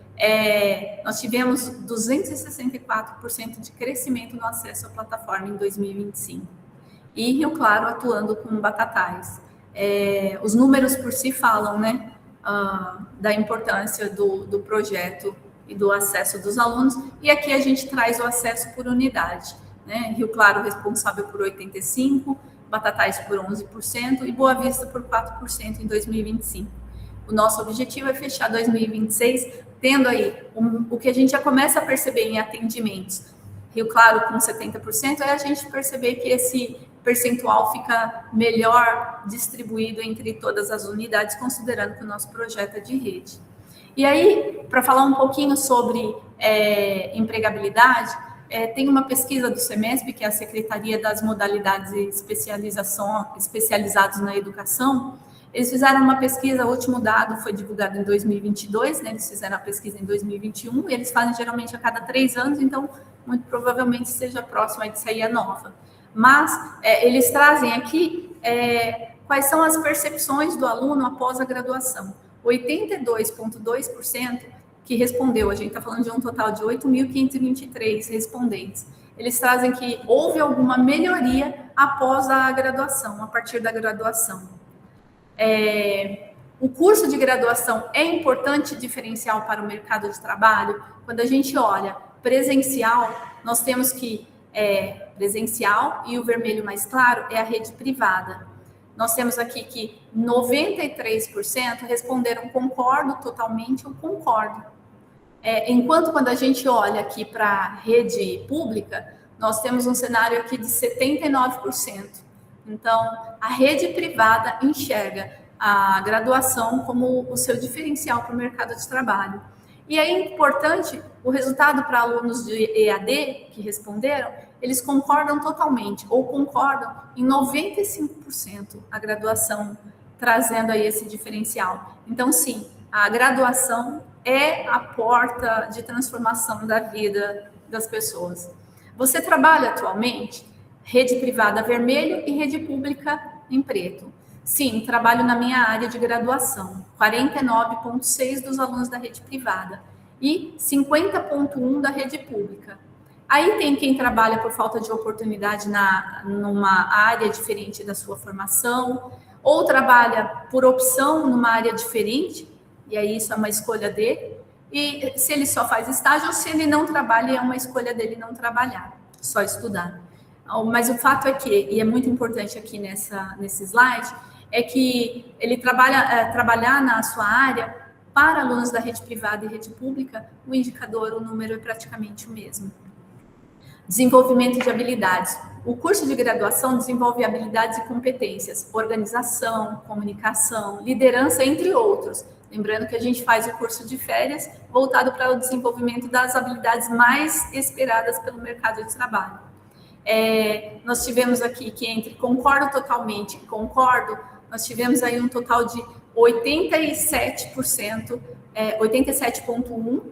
nós tivemos 264% de crescimento no acesso à plataforma em 2025. E Rio Claro atuando com Batatais. Os números por si falam, né, da importância do projeto e do acesso dos alunos. E aqui a gente traz o acesso por unidade, né? Rio Claro responsável por 85%, Batatais por 11% e Boa Vista por 4% em 2025. O nosso objetivo é fechar 2026 tendo aí o que a gente já começa a perceber em atendimentos. Rio Claro com 70%, é a gente perceber que esse percentual fica melhor distribuído entre todas as unidades, considerando que o nosso projeto é de rede. E aí, para falar um pouquinho sobre empregabilidade, tem uma pesquisa do SEMESP, que é a Secretaria das Modalidades e Especializados na Educação. Eles fizeram uma pesquisa, o último dado foi divulgado em 2022, né? Eles fizeram a pesquisa em 2021, e eles fazem geralmente a cada 3 anos, então, muito provavelmente seja próxima de sair a nova. Mas eles trazem aqui quais são as percepções do aluno após a graduação. 82,2% que respondeu, a gente está falando de um total de 8.523 respondentes. Eles trazem que houve alguma melhoria após a graduação, a partir da graduação. O curso de graduação é importante diferencial para o mercado de trabalho? Quando a gente olha presencial, nós temos que presencial, e o vermelho mais claro é a rede privada. Nós temos aqui que 93% responderam concordo totalmente ou concordo. Enquanto quando a gente olha aqui para a rede pública, nós temos um cenário aqui de 79%. Então, a rede privada enxerga a graduação como o seu diferencial para o mercado de trabalho. E é importante o resultado para alunos de EAD que responderam, eles concordam totalmente, ou concordam em 95% a graduação, trazendo aí esse diferencial. Então, sim, a graduação é a porta de transformação da vida das pessoas. Você trabalha atualmente rede privada vermelho e rede pública em preto. Sim, trabalho na minha área de graduação, 49,6% dos alunos da rede privada e 50,1% da rede pública. Aí tem quem trabalha por falta de oportunidade numa área diferente da sua formação, ou trabalha por opção numa área diferente, e aí isso é uma escolha dele, e se ele só faz estágio, ou se ele não trabalha, é uma escolha dele não trabalhar, só estudar. Mas o fato é que, e é muito importante aqui nesse slide, é que ele trabalhar na sua área, para alunos da rede privada e rede pública, o indicador, o número é praticamente o mesmo. Desenvolvimento de habilidades. O curso de graduação desenvolve habilidades e competências, organização, comunicação, liderança, entre outros. Lembrando que a gente faz o curso de férias voltado para o desenvolvimento das habilidades mais esperadas pelo mercado de trabalho. Nós tivemos aqui que entre concordo totalmente e concordo, nós tivemos aí um total de 87%, 87,1%,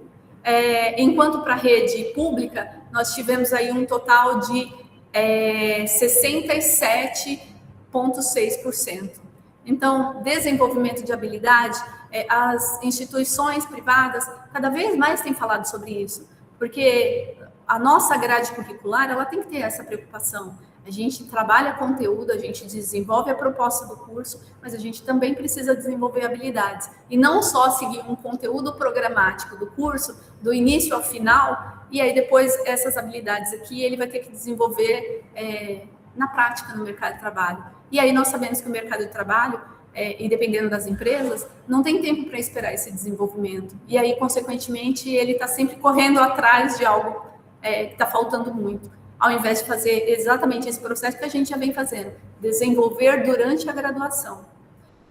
enquanto para a rede pública, nós tivemos aí um total de 67,6%. Então, desenvolvimento de habilidade, as instituições privadas cada vez mais têm falado sobre isso, porque a nossa grade curricular, ela tem que ter essa preocupação. A gente trabalha conteúdo, a gente desenvolve a proposta do curso, mas a gente também precisa desenvolver habilidades. E não só seguir um conteúdo programático do curso, do início ao final, e aí depois essas habilidades aqui ele vai ter que desenvolver na prática no mercado de trabalho. E aí nós sabemos que o mercado de trabalho, e dependendo das empresas, não tem tempo para esperar esse desenvolvimento. E aí, consequentemente, ele está sempre correndo atrás de algo que está faltando muito, ao invés de fazer exatamente esse processo que a gente já vem fazendo, desenvolver durante a graduação.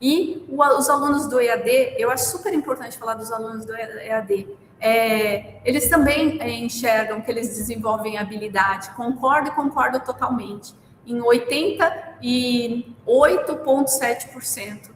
E os alunos do EAD, eu acho super importante falar dos alunos do EAD, eles também enxergam que eles desenvolvem habilidade, concordo totalmente, em 88,7%.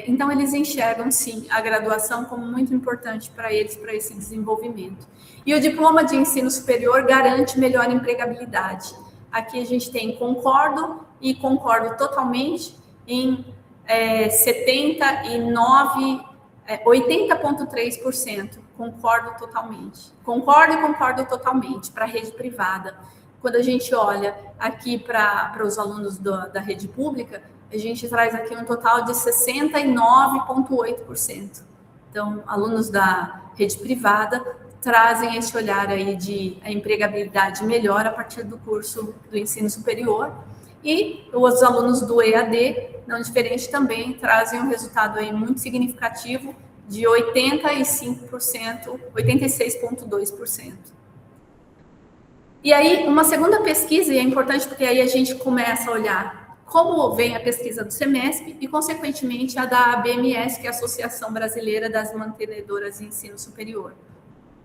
Então, eles enxergam, sim, a graduação como muito importante para eles, para esse desenvolvimento. E o diploma de ensino superior garante melhor empregabilidade. Aqui a gente tem concordo concordo totalmente em 80,3%. Concordo totalmente. Concordo totalmente para a rede privada. Quando a gente olha aqui para os alunos da rede pública, a gente traz aqui um total de 69,8%. Então, alunos da rede privada trazem esse olhar aí de a empregabilidade melhor a partir do curso do ensino superior. E os alunos do EAD, não diferente também, trazem um resultado aí muito significativo de 85%, 86,2%. E aí, uma segunda pesquisa, e é importante porque aí a gente começa a olhar como vem a pesquisa do SEMESP e, consequentemente, a da ABMS, que é a Associação Brasileira das Mantenedoras de Ensino Superior.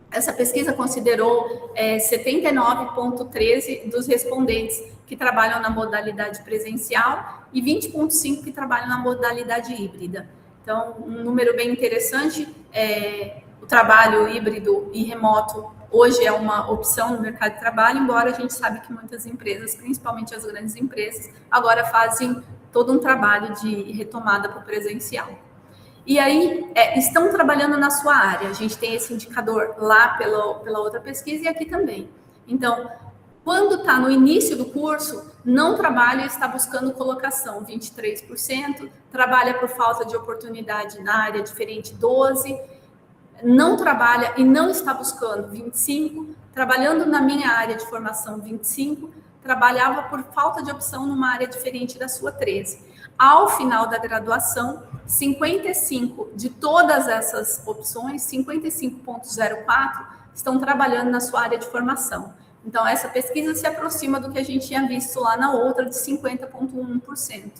Essa pesquisa considerou 79,13% dos respondentes que trabalham na modalidade presencial e 20,5% que trabalham na modalidade híbrida. Então, um número bem interessante. O trabalho híbrido e remoto hoje é uma opção no mercado de trabalho, embora a gente sabe que muitas empresas, principalmente as grandes empresas, agora fazem todo um trabalho de retomada para o presencial. E aí, estão trabalhando na sua área. A gente tem esse indicador lá pela outra pesquisa e aqui também. Então, quando está no início do curso, não trabalha e está buscando colocação, 23%, trabalha por falta de oportunidade na área diferente, 12%, não trabalha e não está buscando, 25%, trabalhando na minha área de formação, 25%, trabalhava por falta de opção numa área diferente da sua, 13%. Ao final da graduação, 55% de todas essas opções, 55,04%, estão trabalhando na sua área de formação. Então, essa pesquisa se aproxima do que a gente tinha visto lá na outra, de 50,1%.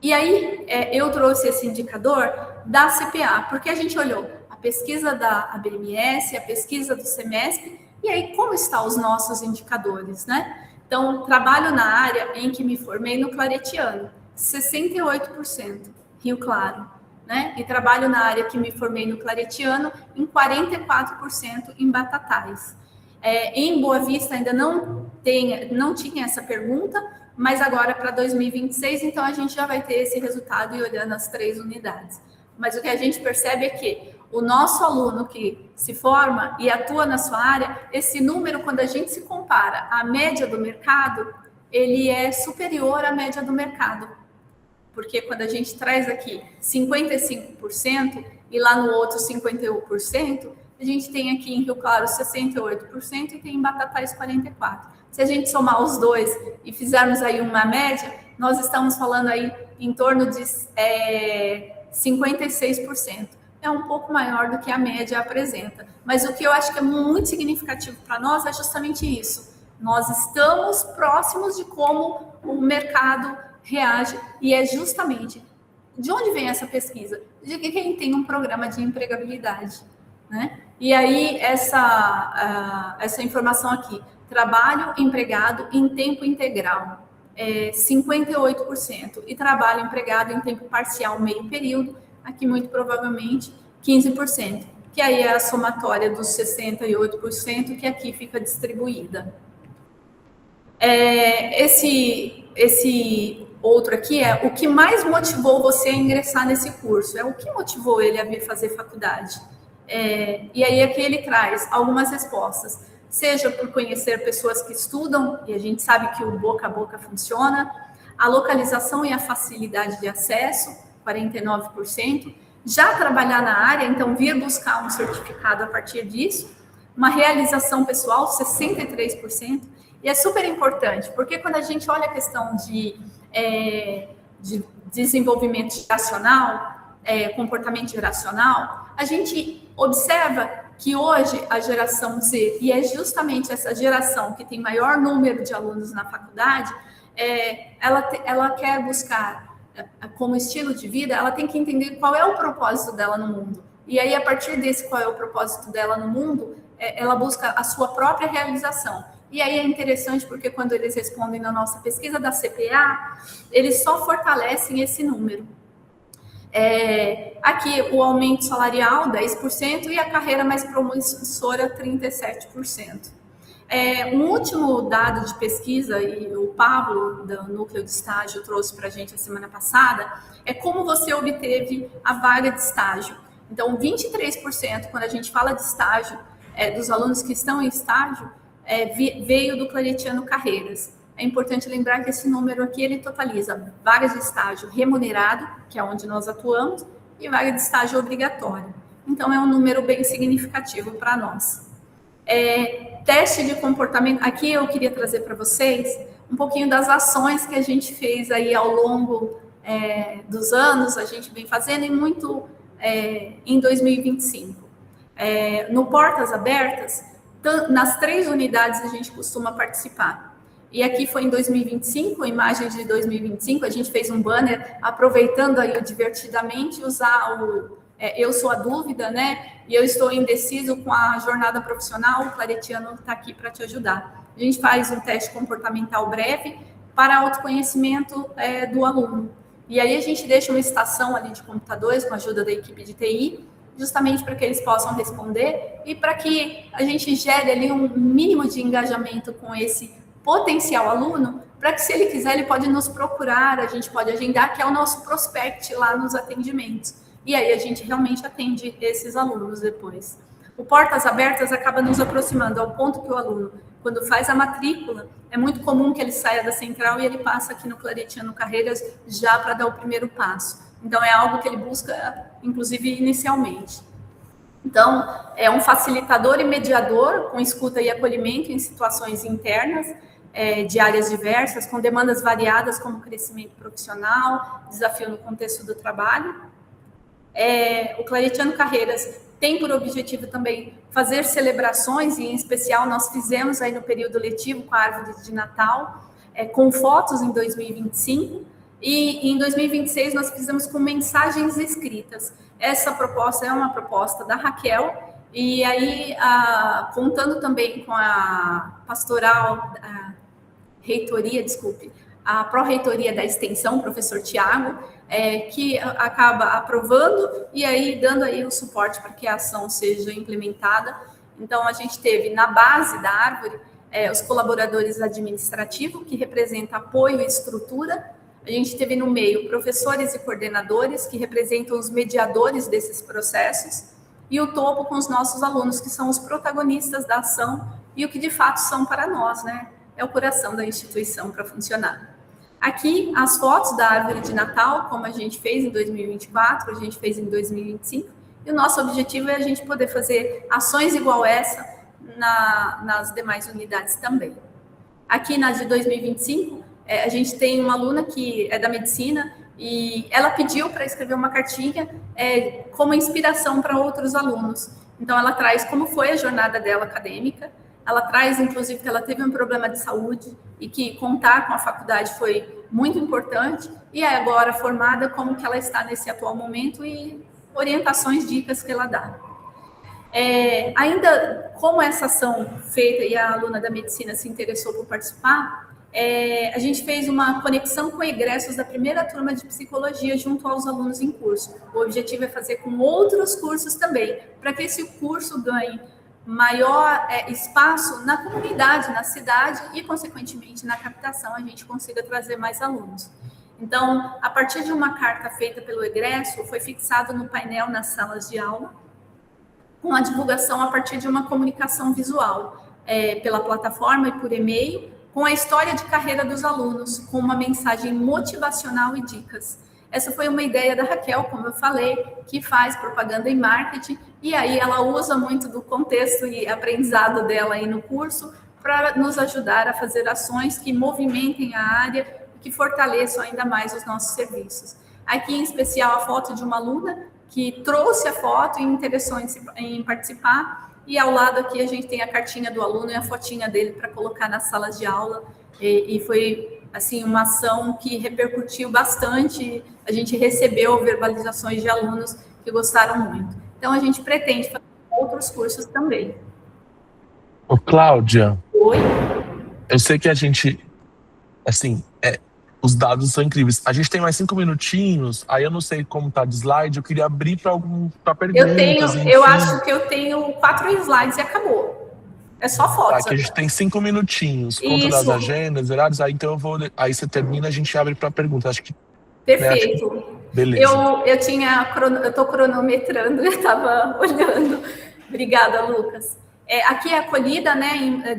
E aí, eu trouxe esse indicador da CPA, porque a gente olhou a pesquisa da ABMS, a pesquisa do SEMESP, e aí como estão os nossos indicadores, né? Então, trabalho na área em que me formei no Claretiano, 68%, Rio Claro, né? E trabalho na área que me formei no Claretiano, em 44% em Batatais. Em Boa Vista ainda não tinha essa pergunta, mas agora para 2026, então a gente já vai ter esse resultado e olhando as 3 unidades. Mas o que a gente percebe é que o nosso aluno que se forma e atua na sua área, esse número, quando a gente se compara à média do mercado, ele é superior à média do mercado. Porque quando a gente traz aqui 55% e lá no outro 51%, a gente tem aqui em Rio Claro 68% e tem em Batatais 44%. Se a gente somar os dois e fizermos aí uma média, nós estamos falando aí em torno de 56%. É um pouco maior do que a média apresenta. Mas o que eu acho que é muito significativo para nós é justamente isso. Nós estamos próximos de como o mercado reage e é justamente de onde vem essa pesquisa? De quem tem um programa de empregabilidade, né? E aí essa informação aqui, trabalho empregado em tempo integral, 58%, e trabalho empregado em tempo parcial, meio período, aqui muito provavelmente 15%, que aí é a somatória dos 68% que aqui fica distribuída. Esse outro aqui é o que mais motivou você a ingressar nesse curso, o que motivou ele a vir fazer faculdade. E aí aqui ele traz algumas respostas. seja por conhecer pessoas que estudam, e a gente sabe que o boca a boca funciona, a localização e a facilidade de acesso, 49%, já trabalhar na área, então vir buscar um certificado a partir disso, uma realização pessoal, 63%, e é super importante, porque quando a gente olha a questão de desenvolvimento geracional, comportamento geracional, a gente observa que hoje a geração Z, e é justamente essa geração que tem maior número de alunos na faculdade, ela quer buscar como estilo de vida, ela tem que entender qual é o propósito dela no mundo. E aí, a partir desse qual é o propósito dela no mundo, ela busca a sua própria realização. E aí é interessante porque quando eles respondem na nossa pesquisa da CPA, eles só fortalecem esse número. Aqui o aumento salarial, 10%, e a carreira mais promissora, 37%. Um último dado de pesquisa, e o Pablo, do Núcleo de Estágio, trouxe para a gente a semana passada, é como você obteve a vaga de estágio. Então, 23%, quando a gente fala de estágio, dos alunos que estão em estágio, veio do Claretiano Carreiras. É importante lembrar que esse número aqui, ele totaliza vagas de estágio remunerado, que é onde nós atuamos, e vaga de estágio obrigatório. Então, é um número bem significativo para nós. Teste de comportamento, aqui eu queria trazer para vocês um pouquinho das ações que a gente fez aí ao longo dos anos, a gente vem fazendo, e muito em 2025. No Portas Abertas, nas 3 unidades a gente costuma participar. E aqui foi em 2025, imagens de 2025, a gente fez um banner aproveitando aí o Divertidamente, usar o Eu Sou a Dúvida, né? E eu estou indeciso com a jornada profissional, o Claretiano está aqui para te ajudar. A gente faz um teste comportamental breve para autoconhecimento do aluno. E aí a gente deixa uma estação ali de computadores com a ajuda da equipe de TI, justamente para que eles possam responder e para que a gente gere ali um mínimo de engajamento com esse potencial aluno, para que se ele quiser, ele pode nos procurar, a gente pode agendar, que é o nosso prospect lá nos atendimentos. E aí a gente realmente atende esses alunos depois. O Portas Abertas acaba nos aproximando ao ponto que o aluno, quando faz a matrícula, é muito comum que ele saia da central e ele passa aqui no Claretiano Carreiras já para dar o primeiro passo. Então, é algo que ele busca, inclusive, inicialmente. Então, é um facilitador e mediador com escuta e acolhimento em situações internas, de áreas diversas, com demandas variadas como crescimento profissional, desafio no contexto do trabalho. O Claretiano Carreiras tem por objetivo também fazer celebrações, e em especial nós fizemos aí no período letivo com a árvore de Natal, com fotos em 2025, e em 2026 nós fizemos com mensagens escritas. Essa proposta é uma proposta da Raquel, e aí contando também com a pastoral, a pró-reitoria da extensão, o professor Tiago, que acaba aprovando e aí dando aí o suporte para que a ação seja implementada. Então, a gente teve na base da árvore os colaboradores administrativos, que representa apoio e estrutura. A gente teve no meio professores e coordenadores, que representam os mediadores desses processos, e o topo com os nossos alunos, que são os protagonistas da ação e o que de fato são para nós, né? É o coração da instituição para funcionar. Aqui, as fotos da árvore de Natal, como a gente fez em 2024, a gente fez em 2025, e o nosso objetivo é a gente poder fazer ações igual essa nas demais unidades também. Aqui na de 2025, a gente tem uma aluna que é da medicina, e ela pediu para escrever uma cartinha como inspiração para outros alunos. Então, ela traz como foi a jornada dela acadêmica, ela traz, inclusive, que ela teve um problema de saúde e que contar com a faculdade foi muito importante, e é agora formada, como que ela está nesse atual momento e orientações, dicas que ela dá. Ainda como essa ação feita e a aluna da medicina se interessou por participar, a gente fez uma conexão com egressos da primeira turma de psicologia junto aos alunos em curso. O objetivo é fazer com outros cursos também, para que esse curso ganhe maior espaço na comunidade, na cidade e, consequentemente, na captação, a gente consiga trazer mais alunos. Então, a partir de uma carta feita pelo egresso, foi fixado no painel nas salas de aula, com a divulgação a partir de uma comunicação visual. pela plataforma e por e-mail, com a história de carreira dos alunos, com uma mensagem motivacional e dicas. Essa foi uma ideia da Raquel, como eu falei, que faz propaganda e marketing, e aí ela usa muito do contexto e aprendizado dela aí no curso para nos ajudar a fazer ações que movimentem a área e que fortaleçam ainda mais os nossos serviços. Aqui, em especial, a foto de uma aluna que trouxe a foto e interessou em participar, e ao lado aqui a gente tem a cartinha do aluno e a fotinha dele para colocar nas salas de aula, e foi assim uma ação que repercutiu bastante. A gente recebeu verbalizações de alunos que gostaram muito. Então a gente pretende fazer outros cursos também. Ô, Cláudia. Oi? Eu sei que a gente, assim, os dados são incríveis. A gente tem mais 5 minutinhos, aí eu não sei como tá de slide, eu queria abrir para perguntas. Eu acho que eu tenho 4 slides e acabou. É só fotos. Tá, que a gente tem 5 minutinhos, conta das agendas, horários, aí então aí você termina, a gente abre para perguntas. Acho que perfeito. Né, beleza. Eu tô cronometrando, eu estava olhando. Obrigada, Lucas. Aqui é a acolhida, né?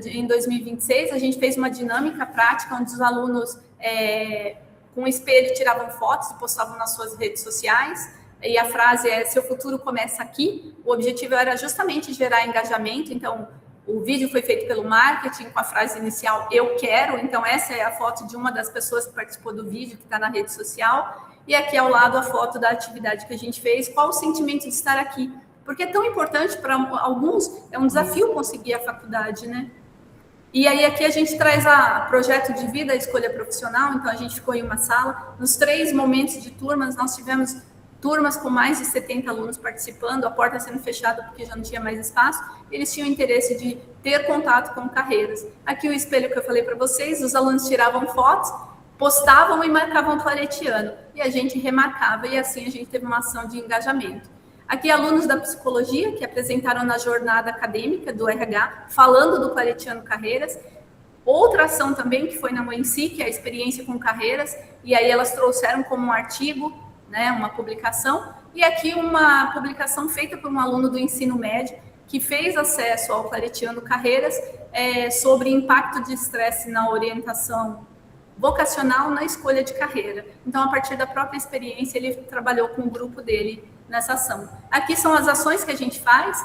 Em 2026, a gente fez uma dinâmica prática onde os alunos com espelho tiravam fotos e postavam nas suas redes sociais. E a frase é: seu futuro começa aqui. O objetivo era justamente gerar engajamento. Então, o vídeo foi feito pelo marketing com a frase inicial, eu quero. Então, essa é a foto de uma das pessoas que participou do vídeo, que está na rede social. E aqui ao lado a foto da atividade que a gente fez. Qual o sentimento de estar aqui? Porque é tão importante para alguns, é um desafio conseguir a faculdade, né? E aí aqui a gente traz a projeto de vida, a escolha profissional. Então, a gente ficou em uma sala. Nos 3 momentos de turmas, nós tivemos turmas com mais de 70 alunos participando, a porta sendo fechada porque já não tinha mais espaço. Eles tinham interesse de ter contato com carreiras. Aqui o espelho que eu falei para vocês, os alunos tiravam fotos, postavam e marcavam o claretiano. E a gente remarcava, e assim a gente teve uma ação de engajamento. Aqui alunos da psicologia que apresentaram na jornada acadêmica do RH, falando do claretiano carreiras. Outra ação também que foi na UENSI, que é a experiência com carreiras, e aí elas trouxeram como um artigo, né, uma publicação, e aqui uma publicação feita por um aluno do ensino médio que fez acesso ao claretiano carreiras sobre impacto de estresse na orientação vocacional na escolha de carreira. Então, a partir da própria experiência, ele trabalhou com o grupo dele nessa ação. Aqui são as ações que a gente faz,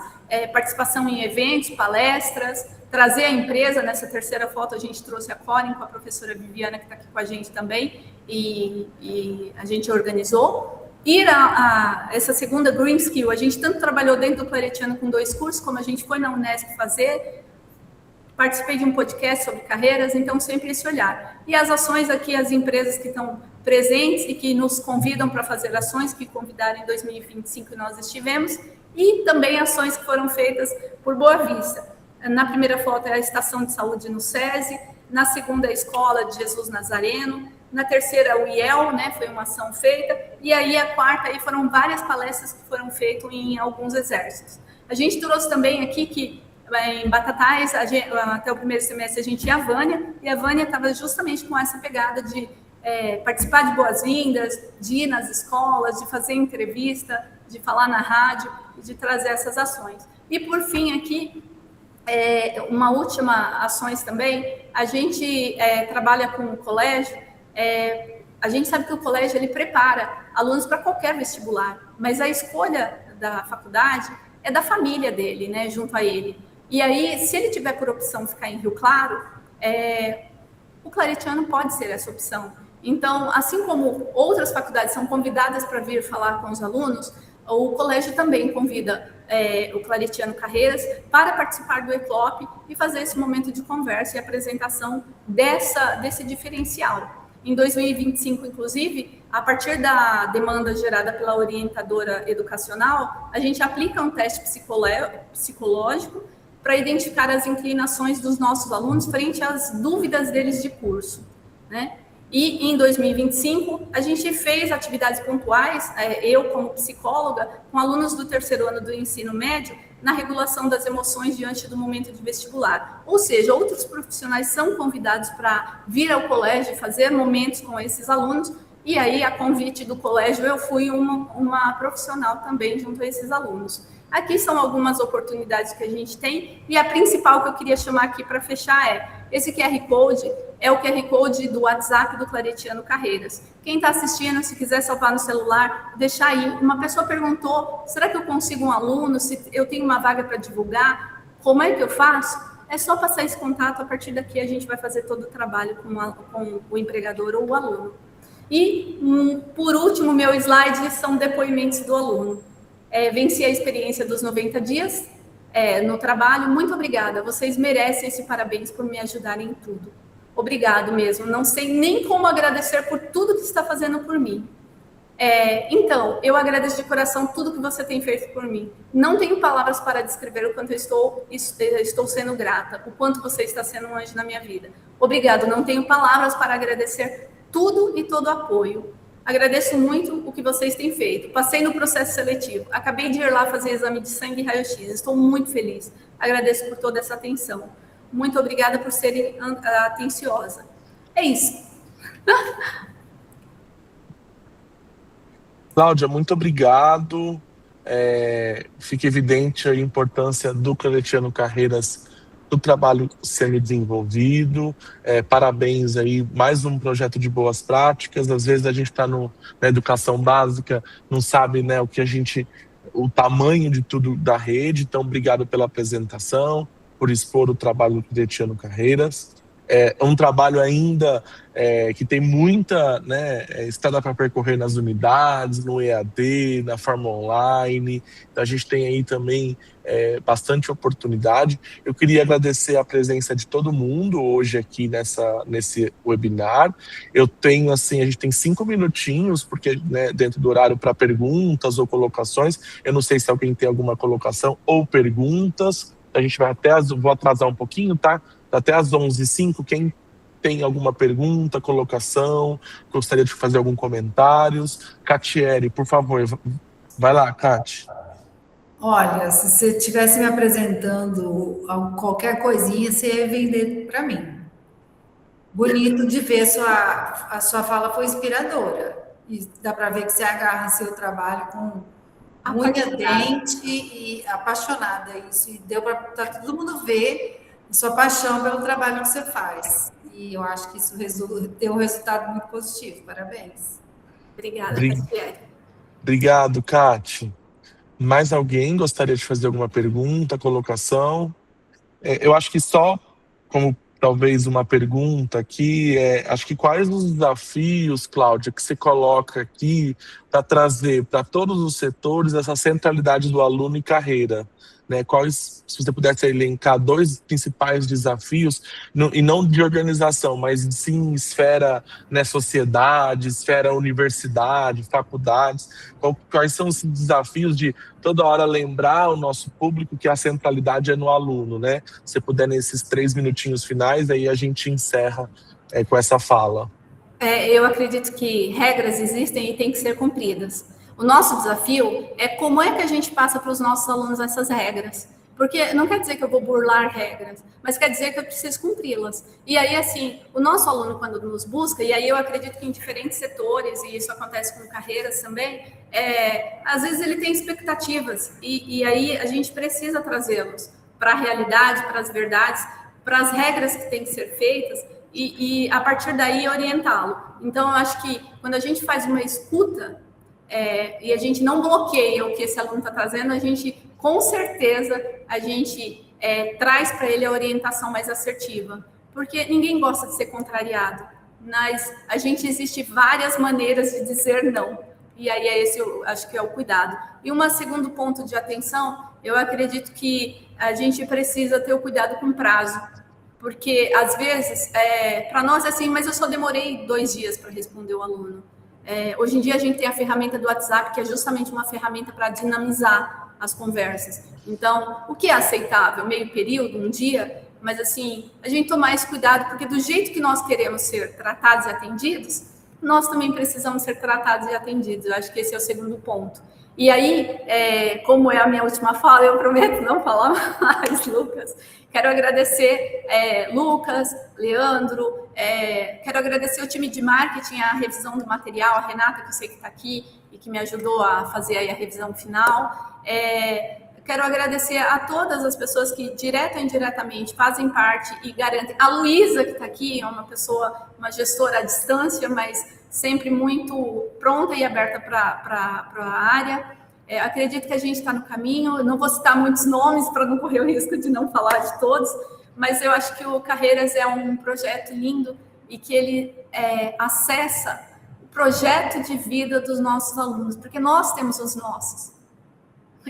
participação em eventos, palestras, trazer a empresa. Nessa terceira foto a gente trouxe a Corin com a professora Viviana, que está aqui com a gente também, e a gente organizou. Ir a essa segunda Green Skill, a gente tanto trabalhou dentro do Claretiano com 2 cursos, como a gente foi na Unesp fazer, participei de um podcast sobre carreiras, então sempre esse olhar. E as ações aqui, as empresas que estão presentes e que nos convidam para fazer ações, que convidaram em 2025 e nós estivemos, e também ações que foram feitas por Boa Vista. Na primeira foto é a Estação de Saúde no SESI, na segunda a Escola de Jesus Nazareno, na terceira o IEL, né, foi uma ação feita, e aí a quarta aí foram várias palestras que foram feitas em alguns exércitos. A gente trouxe também aqui que em Batatais, até o primeiro semestre a gente ia a Vânia, e a Vânia estava justamente com essa pegada de participar de boas-vindas, de ir nas escolas, de fazer entrevista, de falar na rádio, de trazer essas ações. E por fim aqui, uma última ações também, a gente trabalha com o colégio, a gente sabe que o colégio ele prepara alunos para qualquer vestibular, mas a escolha da faculdade é da família dele, né, junto a ele. E aí, se ele tiver por opção ficar em Rio Claro, o claretiano pode ser essa opção. Então, assim como outras faculdades são convidadas para vir falar com os alunos, o colégio também convida o Claretiano Carreiras para participar do ECLOP e fazer esse momento de conversa e apresentação desse diferencial. Em 2025, inclusive, a partir da demanda gerada pela orientadora educacional, a gente aplica um teste psicológico para identificar as inclinações dos nossos alunos frente às dúvidas deles de curso, né? E em 2025, a gente fez atividades pontuais, eu como psicóloga, com alunos do 3º ano do ensino médio, na regulação das emoções diante do momento de vestibular. Ou seja, outros profissionais são convidados para vir ao colégio e fazer momentos com esses alunos, e aí, a convite do colégio, eu fui uma profissional também junto a esses alunos. Aqui são algumas oportunidades que a gente tem, e a principal que eu queria chamar aqui para fechar esse QR Code é o QR Code do WhatsApp do Claretiano Carreiras. Quem está assistindo, se quiser salvar no celular, deixar aí. Uma pessoa perguntou, será que eu consigo um aluno, se eu tenho uma vaga para divulgar? Como é que eu faço? É só passar esse contato, a partir daqui a gente vai fazer todo o trabalho com o empregador ou o aluno. E, por último, meu slide são depoimentos do aluno. Venci a experiência dos 90 dias no trabalho. Muito obrigada, vocês merecem esse parabéns por me ajudarem em tudo. Obrigado mesmo, não sei nem como agradecer por tudo que está fazendo por mim. Então, eu agradeço de coração tudo que você tem feito por mim. Não tenho palavras para descrever o quanto eu estou sendo grata, o quanto você está sendo um anjo na minha vida. Obrigado, não tenho palavras para agradecer tudo e todo o apoio. Agradeço muito o que vocês têm feito. Passei no processo seletivo, acabei de ir lá fazer exame de sangue e raio-x. Estou muito feliz. Agradeço por toda essa atenção. Muito obrigada por serem atenciosa. É isso. Cláudia, muito obrigado. Fica evidente a importância do Claretiano Carreiras do trabalho sendo desenvolvido. Parabéns aí, mais um projeto de boas práticas. Às vezes a gente está na educação básica, não sabe, né, o tamanho de tudo da rede. Então, obrigado pela apresentação, por expor o trabalho do Claretiano Carreiras. É um trabalho ainda que tem muita estrada para percorrer nas unidades, no EAD, na forma online. Então, a gente tem aí também bastante oportunidade. Eu queria agradecer a presença de todo mundo hoje aqui nesse webinar. Eu tenho, assim, a gente tem 5 minutinhos, porque dentro do horário para perguntas ou colocações. Eu não sei se alguém tem alguma colocação ou perguntas. A gente vai vou atrasar um pouquinho, tá? Até às 11h05, quem tem alguma pergunta, colocação, gostaria de fazer algum comentário. Catiele, por favor, vai lá, Cati. Olha, se você estivesse me apresentando qualquer coisinha, você ia vender para mim. Bonito de ver, a sua fala foi inspiradora. E dá para ver que você agarra seu trabalho com unha, dente e apaixonada. Isso, e deu para todo mundo ver a sua paixão pelo trabalho que você faz. E eu acho que isso deu um resultado muito positivo. Parabéns. Obrigada, Catiele. Obrigado, Cati. Mais alguém gostaria de fazer alguma pergunta, colocação? Eu acho que só como talvez uma pergunta aqui, acho que quais os desafios, Cláudia, que você coloca aqui para trazer para todos os setores essa centralidade do aluno e carreira? Quais, se você pudesse elencar 2 principais desafios, e não de organização, mas sim esfera sociedade, esfera universidade, faculdades, quais são os desafios de toda hora lembrar o nosso público que a centralidade é no aluno, né? Se puder nesses 3 minutinhos finais, aí a gente encerra com essa fala. Eu acredito que regras existem e têm que ser cumpridas. O nosso desafio é como é que a gente passa para os nossos alunos essas regras. Porque não quer dizer que eu vou burlar regras, mas quer dizer que eu preciso cumpri-las. E aí, assim, o nosso aluno, quando nos busca, e aí eu acredito que em diferentes setores, e isso acontece com carreiras também, às vezes ele tem expectativas, e aí a gente precisa trazê-los para a realidade, para as verdades, para as regras que têm que ser feitas, e a partir daí orientá-lo. Então, eu acho que quando a gente faz uma escuta, e a gente não bloqueia o que esse aluno está trazendo, a gente, com certeza, a gente traz para ele a orientação mais assertiva, porque ninguém gosta de ser contrariado, mas a gente existe várias maneiras de dizer não, e aí esse eu acho que é o cuidado. E um segundo ponto de atenção, eu acredito que a gente precisa ter o cuidado com prazo, porque às vezes, para nós é assim, mas eu só demorei 2 dias para responder o aluno. Hoje em dia a gente tem a ferramenta do WhatsApp, que é justamente uma ferramenta para dinamizar as conversas. Então, o que é aceitável? Meio período, um dia? Mas assim, a gente tomar esse cuidado, porque do jeito que nós queremos ser tratados e atendidos, nós também precisamos ser tratados e atendidos. Eu acho que esse é o segundo ponto. E aí, como é a minha última fala, eu prometo não falar mais, Lucas. Quero agradecer Lucas, Leandro, quero agradecer o time de marketing, a revisão do material, a Renata, que eu sei que está aqui e que me ajudou a fazer aí a revisão final. Quero agradecer a todas as pessoas que, direta ou indiretamente, fazem parte e garantem. A Luísa, que está aqui, é uma gestora à distância, mas sempre muito pronta e aberta para a área. Acredito que a gente está no caminho. Eu não vou citar muitos nomes para não correr o risco de não falar de todos, mas eu acho que o Carreiras é um projeto lindo e que ele acessa o projeto de vida dos nossos alunos, porque nós temos os nossos.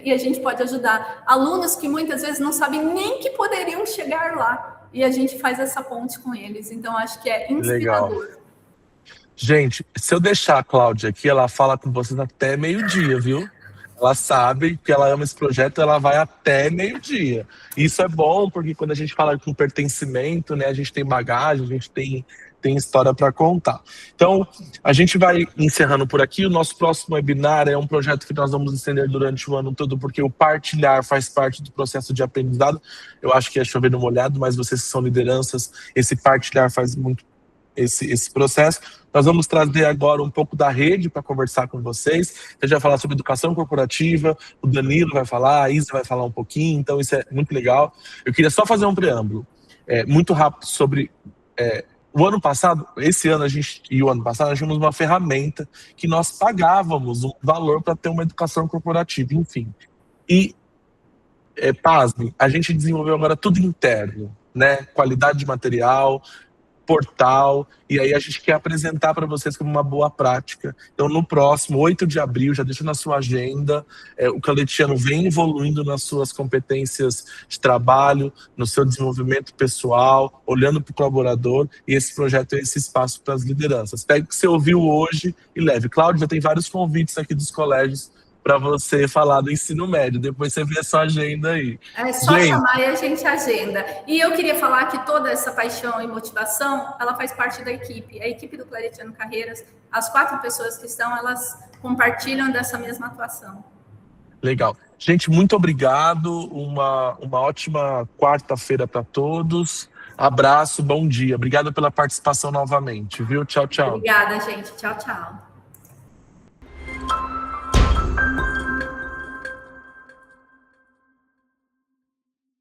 E a gente pode ajudar alunos que muitas vezes não sabem nem que poderiam chegar lá. E a gente faz essa ponte com eles. Então, acho que é inspirador. Legal. Gente, se eu deixar a Cláudia aqui, ela fala com vocês até meio-dia, viu? Ela sabe que ela ama esse projeto, ela vai até meio-dia. Isso é bom, porque quando a gente fala com pertencimento, né, a gente tem bagagem, a gente tem história para contar. Então, a gente vai encerrando por aqui. O nosso próximo webinar é um projeto que nós vamos estender durante o ano todo, porque o partilhar faz parte do processo de aprendizado. Eu acho que é chover no molhado, mas vocês que são lideranças, esse partilhar faz muito esse processo. Nós vamos trazer agora um pouco da rede para conversar com vocês. A gente vai falar sobre educação corporativa, o Danilo vai falar, a Isa vai falar um pouquinho, então isso é muito legal. Eu queria só fazer um preâmbulo muito rápido sobre... o ano passado, esse ano e o ano passado, nós tínhamos uma ferramenta que nós pagávamos um valor para ter uma educação corporativa, enfim. E, pasme, a gente desenvolveu agora tudo interno, né? Qualidade de material, portal, e aí a gente quer apresentar para vocês como uma boa prática. Então, no próximo, 8 de abril, já deixa na sua agenda, o Claretiano vem evoluindo nas suas competências de trabalho, no seu desenvolvimento pessoal, olhando para o colaborador, e esse projeto é esse espaço para as lideranças. Pegue o que você ouviu hoje e leve. Cláudia, já tem vários convites aqui dos colégios para você falar do ensino médio. Depois você vê a sua agenda aí. É só chamar e a gente agenda. E eu queria falar que toda essa paixão e motivação, ela faz parte da equipe. A equipe do Claretiano Carreiras, as 4 pessoas que estão, elas compartilham dessa mesma atuação. Legal. Gente, muito obrigado. Uma ótima quarta-feira para todos. Abraço, bom dia. Obrigado pela participação novamente, viu? Tchau, tchau. Obrigada, gente. Tchau, tchau.